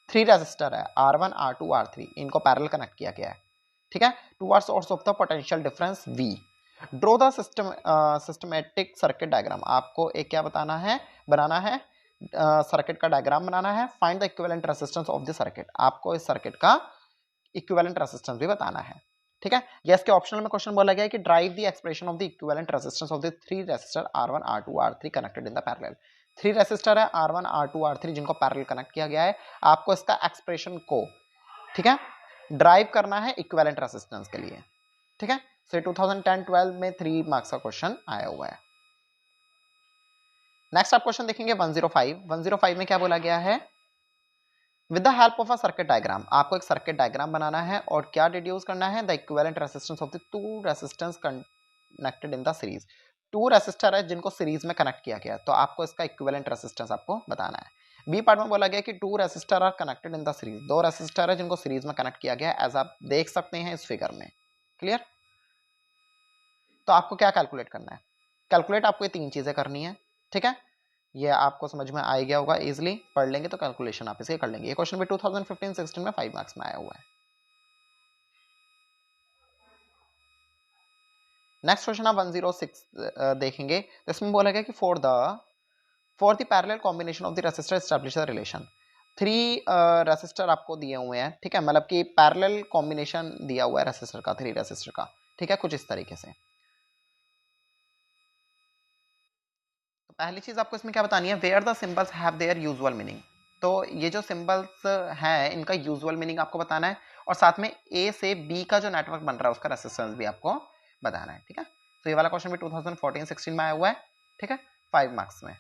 3 resistor है R1, R2, R3, इनको पैरेलल कनेक्ट किया गया है। ठीक है, towards source of the potential difference V। Draw the systematic circuit diagram, आपको एक क्या बताना है, बनाना है सर्किट का डायग्राम बनाना है। Find the equivalent resistance of the circuit, आपको इस सर्किट का इक्विवेलेंट रेजिस्टेंस भी बताना है। ठीक है, यस के ऑप्शनल में क्वेश्चन बोला गया है कि drive the expression of the equivalent resistance of the 3 resistor R1, R2, R3 connected in the parallel. 3 resistor है R1, R2, R3 जिनको पैरेलल कनेक्ट किया गया है, आपको इसका एक्सप्रेशन को, ठीक है, ड्राइव करना है इक्विवेलेंट रेसिस्टेंस के लिए, ठीक है। सो 2010-12 में 3 मार्क्स का क्वेश्चन आया हुआ है। नेक्स्ट आप क्वेश्चन देखेंगे 105 में क्या बोला गया है, with the help of a circuit diagram, आपको एक सर्किट डायग्राम बनाना है और क्या डिड्यूस करना है, the equivalent resistance of the two resistance connected in the series. Two resistor है जिनको सीरीज में कनेक्ट किया गया, तो आपको इसका इक्विवेलेंट रेसिस्टेंस आपको बताना है। बी पार्ट में बोला गया कि two resistor are connected in the series, दो रेसिस्टर है जिनको सीरीज में कनेक्ट किया गया है, एज आप देख सकते हैं इस फिगर में। क्लियर? तो आपको क्या कैलकुलेट करना है, कैलकुलेट आपको ये तीन चीजें करनी है, ठीक है। ये आपको समझ में आ गया होगा, इजीली पढ़ लेंगे तो कैलकुलेशन आप इसे कर लेंगे। ये क्वेश्चन भी 2015-16 में 5 मार्क्स में आया हुआ है। नेक्स्ट क्वेश्चन आप 106 देखेंगे, तो इसमें बोला गया कि for the parallel combination of the resistor establish the relation. 3 resistor आपको दिए हुए हैं, ठीक है, मतलब कि पैरेलल कॉम्बिनेशन दिया हुआ है रेसिस्टर का, 3 रेसिस्टर का, ठीक है, कुछ इस तरीके से। तो पहली चीज आपको इसमें क्या बतानी है, where the symbols have their usual meaning. तो ये जो सिंबल्स हैं इनका यूजुअल मीनिंग आपको बताना है, और साथ में ए से बी का जो नेटवर्क बन रहा है उसका रेसिस्टेंस भी आपको बताना है, ठीक है। तो ये वाला क्वेश्चन भी 2014-16 में आया हुआ है, ठीक है, 5 मार्क्स में।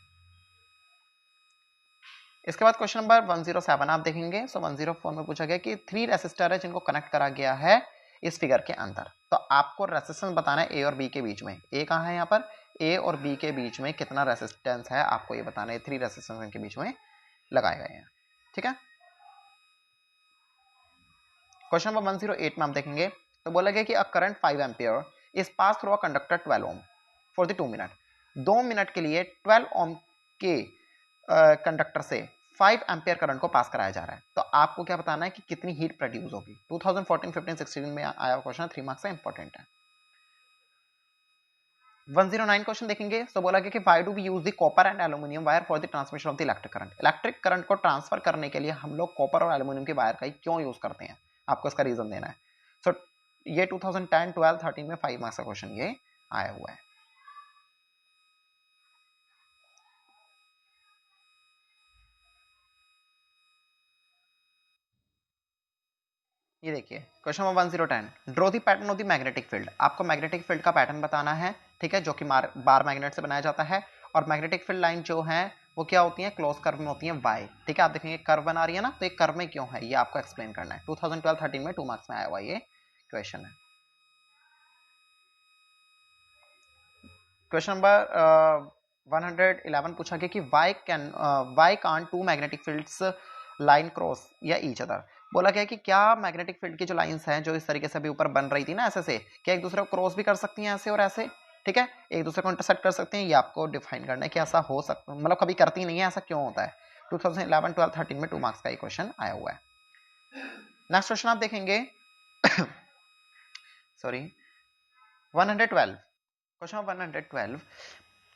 इसके बाद क्वेश्चन नंबर 107 आप देखेंगे। सो 104 में पूछा गया कि 3 रेसिस्टर है जिनको कनेक्ट करा गया है इस फिगर के अंदर, तो आपको रेसिस्टेंस बताना है ए और बी के बीच में। ए कहाँ है यहाँ पर, ए और बी के बीच में कितना रेसिस्टेंस है आपको ये बताना है, 3 रेसिस्टेंस के बीच में लगाए गए हैं, ठीक है। क्वेश्चन नंबर 108 में हम देखेंगे, तो बोला गया कि a current 5 ampere is pass through a conductor 12 ohm for the 2 minute. 2 minute के लिए 12 ओम के कंडक्टर से 5 एम्पियर करंट को पास कराया जा रहा है, तो आपको क्या बताना है कि कितनी हीट प्रोड्यूस होगी। 2014-15-16 में आया क्वेश्चन, 3 मार्क्स है, इंपॉर्टेंट है। 109 क्वेश्चन देखेंगे, तो बोला गया कि why do we use the copper and aluminium wire for the transmission of the electric current. Electric current को ट्रांसफर करने के लिए हम लोग कॉपर और एल्यूमिनियम के वायर का ही क्यों यूज करते हैं, आपको इसका रीजन देना है। सो ये 2010, 12, 13 में 5 मार्क्स का क्वेश्चन ये आया हुआ है। ये देखिए question number 1010, draw the pattern of the magnetic field. आपको मैग्नेटिक फील्ड का पैटर्न बताना है, ठीक है, जो कि बार मैग्नेट से बनाया जाता है, और मैग्नेटिक फील्ड लाइन जो है वो क्या होती है, क्लोज कर्व में होती है वाई, ठीक है। आप देखेंगे कर्व बना रही है ना, तो ये कर्व में क्यों है ये आपको एक्सप्लेन करना है। 2012-13 में 2 मार्क्स में आया हुआ ये क्वेश्चन है। क्वेश्चन नंबर 111 पूछा गया कि why can't two magnetic fields line cross या ईच अदर। बोला गया कि क्या मैग्नेटिक फील्ड की जो लाइंस हैं जो इस तरीके से अभी ऊपर बन रही थी ना ऐसे से, क्या एक दूसरे को क्रॉस भी कर सकती हैं ऐसे और ऐसे, ठीक है, एक दूसरे को इंटरसेक्ट कर सकते हैं, ये आपको डिफाइन करना है कि ऐसा हो सकता, मतलब कभी करती नहीं है, ऐसा क्यों होता है। 2011, 12, 13 में 2 मार्क्स का ये क्वेश्चन आया हुआ है। नेक्स्ट क्वेश्चन आप देखेंगे सॉरी 112, क्वेश्चन 112,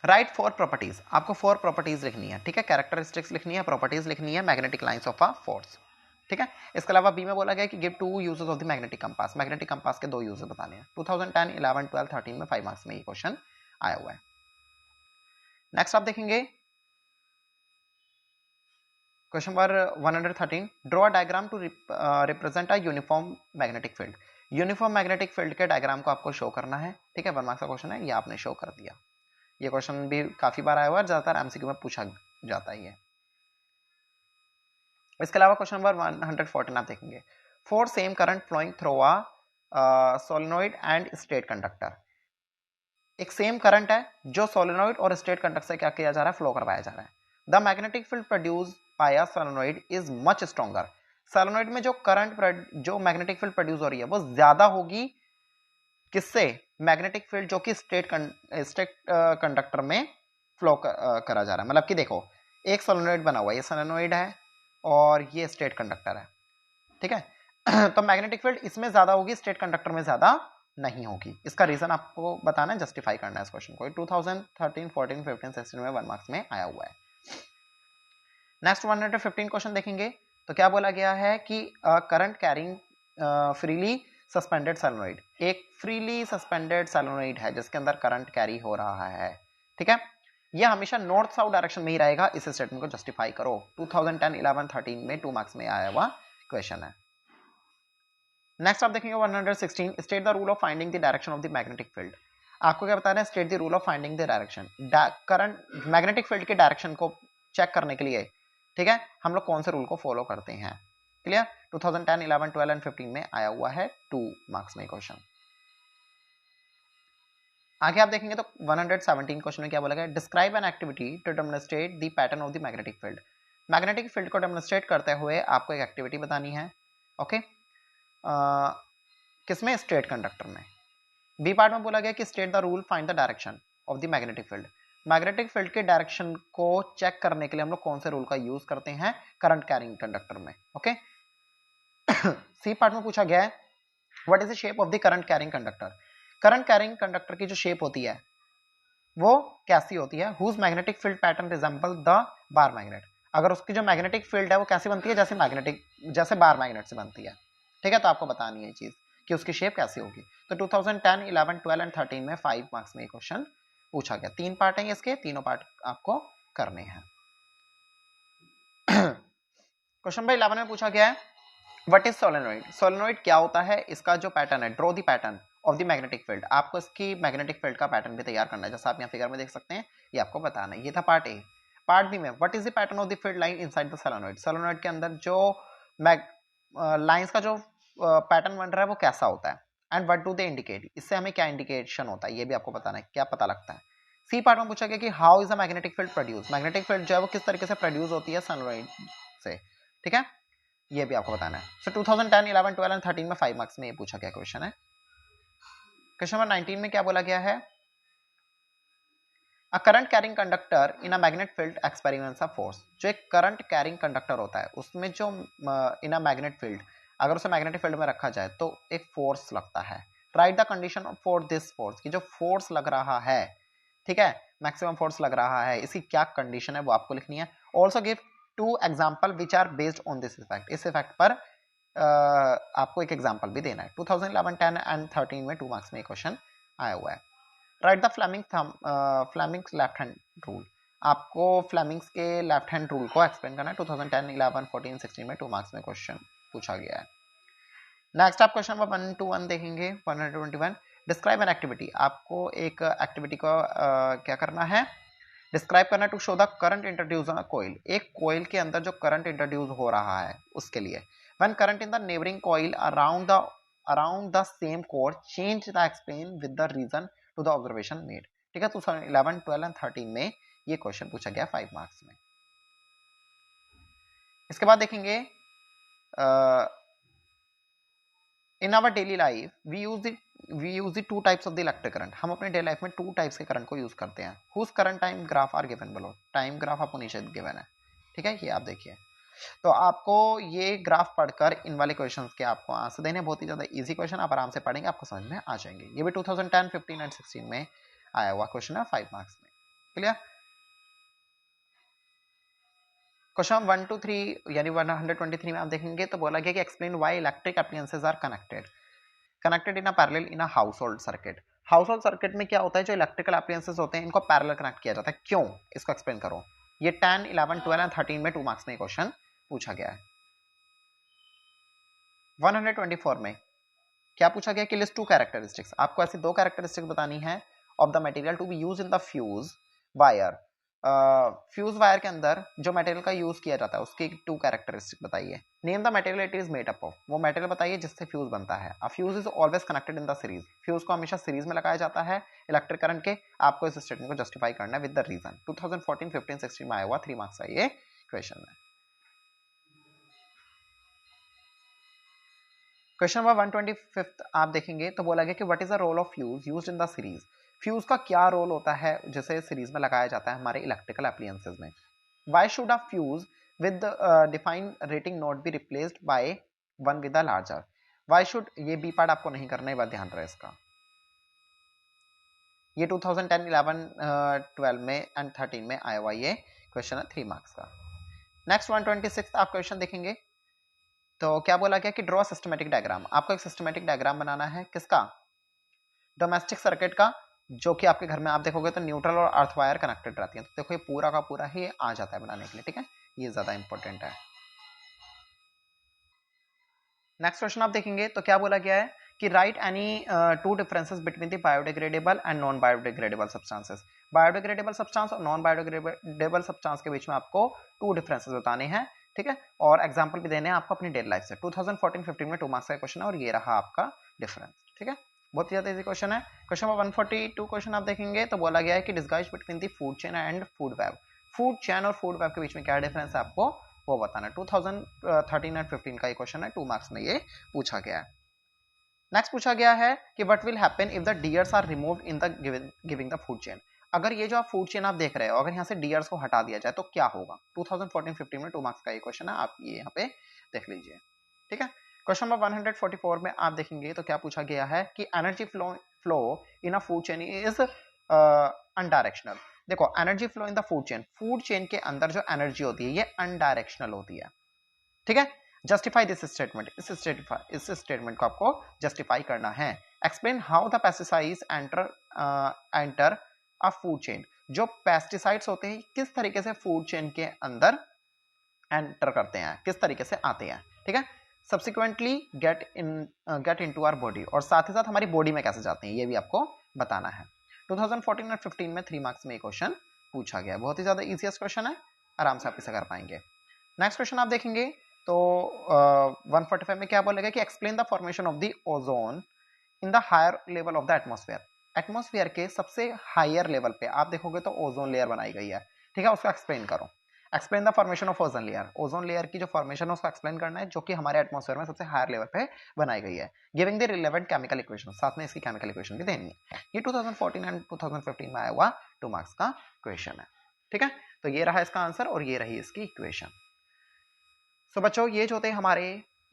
राइट 4 प्रॉपर्टीज। आपको 4 प्रॉपर्टीज लिखनी है, ठीक है, कैरेक्टरिस्टिक्स लिखनी है, प्रॉपर्टीज लिखनी है magnetic lines of a force, ठीक है। इसके अलावा बी में बोला गया कि give 2 uses of the magnetic compass. Magnetic compass के 2 यूजेस बताने हैं। 2010, 11, 12, 13 में 5 मार्क्स में ये क्वेश्चन आया हुआ है। नेक्स्ट आप देखेंगे question number 113, draw a diagram to represent a uniform magnetic field. Uniform magnetic field के डायग्राम को आपको शो करना है, ठीक है, 1 मार्क्स का क्वेश्चन है, ये आपने शो कर दिया। ये क्वेश्चन भी काफी बार आया हुआ है, ज्यादातर एमसीक्यू में पूछा जाता है ये। इसके अलावा क्वेश्चन नंबर 114 आप देखेंगे, for same current flowing through a solenoid and straight conductor. एक सेम करंट है जो सोलेनोइड और स्ट्रेट कंडक्टर से क्या किया जा रहा है, फ्लो करवाया जा रहा है। The magnetic field produce by a solenoid is much stronger. Solenoid में जो करंट जो मैग्नेटिक फील्ड प्रोड्यूस हो रही है वो ज्यादा होगी किससे, मैग्नेटिक फील्ड जो कि स्ट्रेट कंडक्टर में फ्लो करा जा रहा है। मतलब कि देखो एक सोलेनोइड बना हुआ है, ये सोलेनोइड है और ये स्ट्रेट कंडक्टर है, ठीक है। तो मैग्नेटिक फील्ड इसमें ज्यादा होगी, स्ट्रेट कंडक्टर में ज्यादा नहीं होगी। इसका रीजन आपको बताना है, जस्टिफाई करना है इस क्वेश्चन को। 2013, 14, 15, 16 में 1 मार्क्स में आया हुआ है। नेक्स्ट 115 क्वेश्चन देखेंगे, तो क्या बोला गया है कि current carrying freely suspended solenoid. एक फ्रीली सस्पेंडेड सोलेनोइड है जिसके अंदर करंट कैरी हो रहा है, ठीक है, यह हमेशा नॉर्थ साउथ डायरेक्शन में ही रहेगा। इस स्टेटमेंट को जस्टिफाई करो। 2010, 11, 13 में 2 मार्क्स में आया हुआ क्वेश्चन है। नेक्स्ट आप देखेंगे 116 state the rule of finding the direction of the magnetic field. आपको क्या बता रहे हैं, state the rule of finding the direction, current magnetic field के डायरेक्शन को चेक करने के लिए, ठीक है, हम लोग कौन से रूल को फॉलो करते हैं। क्लियर, 2010, 11, 12 एंड 15 में आया हुआ है 2 मार्क्स में क्वेश्चन। आगे आप देखेंगे तो 117 क्वेश्चन में क्या बोला गया, describe an activity to demonstrate the pattern of the magnetic field. Magnetic field को डेमोन्स्ट्रेट करते हुए आपको एक एक्टिविटी बतानी है। ओके, किसमें, स्ट्रेट कंडक्टर में। बी पार्ट में बोला गया कि state the rule, find the direction of the magnetic field. Magnetic field के डायरेक्शन को चेक करने के लिए हम लोग कौन से रूल का यूज करते हैं करंट कैरिंग कंडक्टर में। ओके, सी पार्ट में पूछा गया है what is the shape of the current carrying conductor. Current carrying conductor की जो शेप होती है वो कैसी होती है, whose magnetic field pattern resemble the bar magnet. अगर उसकी जो मैग्नेटिक फील्ड है वो कैसी बनती है, जैसे बार मैग्नेट से बनती है। ठीक है, तो आपको बतानी है ये चीज कि उसकी शेप कैसी होगी। तो 2010, 11, 12 एंड 13 में 5 मार्क्स में क्वेश्चन पूछा गया। 3 पार्ट हैं इसके, तीनों पार्ट आपको करने हैं। क्वेश्चन नंबर 11 में पूछा गया है व्हाट इज सोलेनोइड। सोलेनोइड क्या होता है, इसका जो पैटर्न है, draw the pattern of the magnetic field. आपको इसकी मैग्नेटिक फील्ड का पैटर्न भी तैयार करना है, जैसा आप यहाँ फिगर में देख सकते हैं, ये आपको बताना है। ये था पार्ट ए। पार्ट बी में what is the pattern of the field line inside the solenoid. Solenoid के अंदर जो लाइंस का जो पैटर्न बन रहा है वो कैसा होता है, and what do they indicate, इससे हमें क्या इंडिकेशन होता है ये भी आपको बताना है, क्या पता लगता है। सी पार्ट में पूछा गया कि how is the magnetic field produce. Magnetic field जो है वो किस तरीके से प्रोड्यूस होती है सोलेनोइड से। ठीक है, ये भी आपको बताना है। सो 2010, 11, 12 एंड 13 में 5 मार्क्स में ये पूछा गया क्वेश्चन है। क्वेश्चन नंबर 19 में क्या बोला गया है, a current carrying conductor in a magnet field experiments a force. जो एक करंट कैरिंग कंडक्टर होता है उसमें जो इन अ मैग्नेट फील्ड, अगर उसे मैग्नेटिक फील्ड में रखा जाए तो एक फोर्स लगता है। Right the condition for this force, की जो फोर्स लग रहा है, ठीक है, मैक्सिमम फोर्स लग रहा है, इसकी क्या कंडीशन है वो आपको लिखनी है। Also give 2 example which are based on this effect. इस इफेक्ट पर आपको एक एग्जाम्पल भी देना है। 2011, 10 एंड 13 में 2 मार्क्स में क्वेश्चन आया हुआ है। Right the Fleming's left hand rule. आपको फ्लेमिंग्स के लेफ्ट हैंड रूल को एक्सप्लेन करना है। 2010, 11, 14, 16 में 2 मार्क्स में क्वेश्चन पूछा गया है। नेक्स्ट आप क्वेश्चन नंबर 121 देखेंगे। 121 डिस्क्राइब एन एक्टिविटी। आपको एक एक्टिविटी को क्या करना है, डिस्क्राइब करना to show the current introduce on a coil. एक कॉइल के अंदर जो करंट इंट्रोड्यूस हो रहा है उसके लिए। When current in the neighbouring coil around the same core change the explain with the reason to the observation made. ठीक है, तो 11, 12 एंड 13 में ये क्वेश्चन पूछा गया 5 मार्क्स में। इसके बाद देखेंगे in our daily life we use the 2 types of the electric current. हम अपने डेली लाइफ में 2 टाइप्स के करंट को यूज करते हैं। Whose current time graph are given below. Time graph आपको नीचे गिवन है। ठीक है, ये आप देखिए। तो आपको ये ग्राफ पढ़कर इन वाले क्वेश्चंस के आपको आंसर देने, बहुत ही ज्यादा इजी क्वेश्चन, आप आराम से पढ़ेंगे, आपको समझ में आ जाएंगे। ये भी 2010, 15 एंड 16 में आया हुआ क्वेश्चन है 5 मार्क्स में। क्लियर। क्वेश्चन 1 to 3 यानी 123 में आप देखेंगे तो बोला गया कि explain why electric appliances are connected in a parallel in a household circuit. Household circuit में क्या होता है, जो इलेक्ट्रिकल एप्लायंसेस होते हैं इनको पैरेलल कनेक्ट किया जाता है, क्यों, इसको एक्सप्लेन करो। ये 10, 11, 12 एंड 13 में 2 मार्क्स में क्वेश्चन पूछा गया है। 124 में क्या पूछा गया कि लिस्ट 2 कैरेक्टरिस्टिक्स। आपको ऐसी 2 कैरेक्टरिस्टिक्स बतानी है of the material to be use in the fuse wire. Fuse wire के अंदर जो मटेरियल का यूज किया जाता है उसकी 2 कैरेक्टरिस्टिक बताइए। Name the material it is made up of. वो मटेरियल बताइए जिससे फ्यूज बनता है। अ fuse is always connected in the series. Fuse को हमेशा सीरीज में लगाया जाता है इलेक्ट्रिक करंट के। आपको इस स्टेटमेंट को जस्टिफाई करना है विद द रीजन। 2014, 15, 16 में आया हुआ 3 मार्क्स का ये क्वेश्चन है। क्वेश्चन नंबर 125 आप देखेंगे तो बोला गया कि what is the role of fuse used in the series. Fuse का क्या रोल होता है जैसे सीरीज में लगाया जाता है हमारे इलेक्ट्रिकल एप्लायंसेस में। Why should a fuse with defined rating note be replaced by one with a larger. Why should, ये बी पार्ट आपको नहीं करना है, बात ध्यान रहे इसका। ये 2010, 11, 12 में एंड 13 में आया हुआ ये क्वेश्चन है 3 मार्क्स का। नेक्स्ट 126 आप क्वेश्चन देखेंगे तो क्या बोला गया कि ड्रॉ सिस्टमेटिक डायग्राम। आपको एक सिस्टमेटिक डायग्राम बनाना है, किसका, डोमेस्टिक सर्किट का, जो कि आपके घर में आप देखोगे तो न्यूट्रल और अर्थ वायर कनेक्टेड रहती है। तो देखो ये पूरा का पूरा ही आ जाता है बनाने के लिए। ठीक है, ये ज्यादा इंपॉर्टेंट है। नेक्स्ट क्वेश्चन आप देखेंगे तो क्या बोला गया है कि right any two differences between the biodegradable and non biodegradable substances. Biodegradable substance और नॉन बायोडिग्रेडेबल सब्सटेंस के बीच में आपको टू डिफरेंसेस बताने हैं, ठीक है, और एग्जांपल भी देने हैं आपको अपनी डेली लाइफ से। 2014-15 में 2 मार्क्स का क्वेश्चन है और ये रहा आपका डिफरेंस, ठीक है, बहुत ज्यादा इजी क्वेश्चन है। क्वेश्चन नंबर 142 क्वेश्चन आप देखेंगे तो बोला गया है कि disguise between the food chain and food web. Food chain और फूड वेब के बीच में क्या डिफरेंस है आपको वो बताना है। 2013 एंड 15 का ये क्वेश्चन है, 2 मार्क्स में ये पूछा गया है। नेक्स्ट पूछा गया है कि what will happen if the deers are removed in the giving the food chain. अगर ये जो आप फूड चेन आप देख रहे हो अगर यहाँ से डियर्स को हटा दिया जाए तो क्या होगा। 2014-15 में 2 मार्क्स का ये क्वेश्चन है, आप ये यहाँ पे देख लीजिए, ठीक है। क्वेश्चन नंबर 144 में आप देखेंगे तो क्या पूछा गया है कि energy flow in a food chain is unidirectional. देखो energy flow in the food chain के अंदर जो एनर्जी होती है ये अनडायरेक्शनल होती है, ठीक है। जस्टिफाई दिस स्टेटमेंट, इस स्टेटमेंट को आपको जस्टिफाई करना है। Explain how the pesticides enter a food chain. जो पेस्टिसाइड्स होते हैं किस तरीके से फूड चेन के अंदर एंटर करते हैं, किस तरीके से आते हैं, ठीक है। Subsequently get into our body, और साथ ही साथ हमारी बॉडी में कैसे जाते हैं ये भी आपको बताना है। 2014 और 15 में 3 मार्क्स में ये क्वेश्चन पूछा गया, बहुत ही ज्यादा इजीएस्ट क्वेश्चन है, आराम से आप इसे कर पाएंगे। नेक्स्ट क्वेश्चन आप देखेंगे तो 145 में क्या बोलेगा कि explain the formation of the ozone in the higher level of the atmosphere. Atmosphere के सबसे हायर लेवल पे आप देखोगे तो ओजोन लेयर बनाई गई है, ठीक है, उसका एक्सप्लेन करो। Explain the formation of ozone layer, ozone layer की जो फॉर्मेशन है उसको एक्सप्लेन करना है जो कि हमारे एटमॉस्फेयर में सबसे हायर लेवल पे बनाई गई है। Giving the relevant chemical equation, साथ में इसकी केमिकल इक्वेशन भी देनी है। ये 2014 एंड 2015 में आया हुआ 2 मार्क्स का क्वेश्चन है, ठीक है। तो ये रहा इसका आंसर और ये रही इसकी इक्वेशन। सो बच्चों ये जो थे हमारे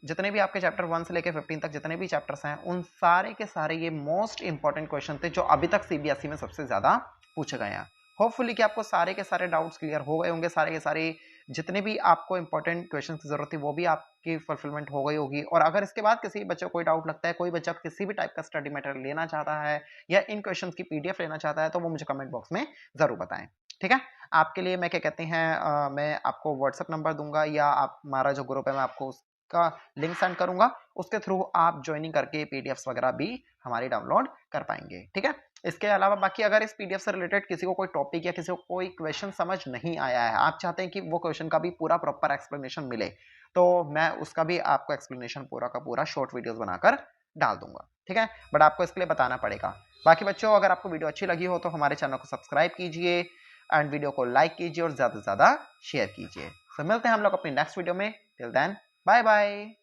जितने भी आपके चैप्टर 1 से लेकर 15 तक जितने भी चैप्टर्स हैं उन सारे के सारे ये मोस्ट इंपॉर्टेंट क्वेश्चन थे जो अभी तक सीबीएसई में सबसे ज्यादा पूछे गए हैं। होपफुली कि आपको सारे के सारे डाउट्स क्लियर हो गए होंगे, सारे के सारे जितने भी आपको इंपॉर्टेंट क्वेश्चन की जरूरत थी वो भी आपकी फुलफिलमेंट हो गई होगी। और अगर इसके बाद किसी बच्चे को कोई डाउट लगता है, कोई बच्चा किसी भी टाइप का स्टडी मटेरियल लेना चाहता है या इन क्वेश्चन की पीडीएफ लेना चाहता है तो वो मुझे कमेंट बॉक्स में जरूर बताएं, ठीक है। आपके लिए मैं क्या कहते हैं मैं आपको व्हाट्सएप नंबर दूंगा या आप हमारा जो ग्रुप है मैं आपको उसका लिंक सेंड करूंगा, उसके थ्रू आप ज्वाइनिंग करके पीडीएफ्स वगैरह भी हमारी डाउनलोड कर पाएंगे, ठीक है। इसके अलावा बाकी अगर इस पीडीएफ से रिलेटेड किसी को कोई टॉपिक या किसी को कोई क्वेश्चन समझ नहीं आया है, आप चाहते हैं कि वो क्वेश्चन का भी पूरा प्रॉपर एक्सप्लेनेशन मिले, तो मैं उसका भी आपको एक्सप्लेनेशन पूरा का पूरा शॉर्ट वीडियोस बनाकर डाल दूंगा, ठीक है। बट आपको इसके लिए बताना पड़ेगा। बाकी बच्चों अगर आपको वीडियो अच्छी लगी हो तो हमारे चैनल को सब्सक्राइब कीजिए एंड वीडियो को लाइक कीजिए और ज्यादा से ज्यादा शेयर कीजिए। तो मिलते हैं हम लोग अपनी नेक्स्ट वीडियो में, टिल देन बाय बाय।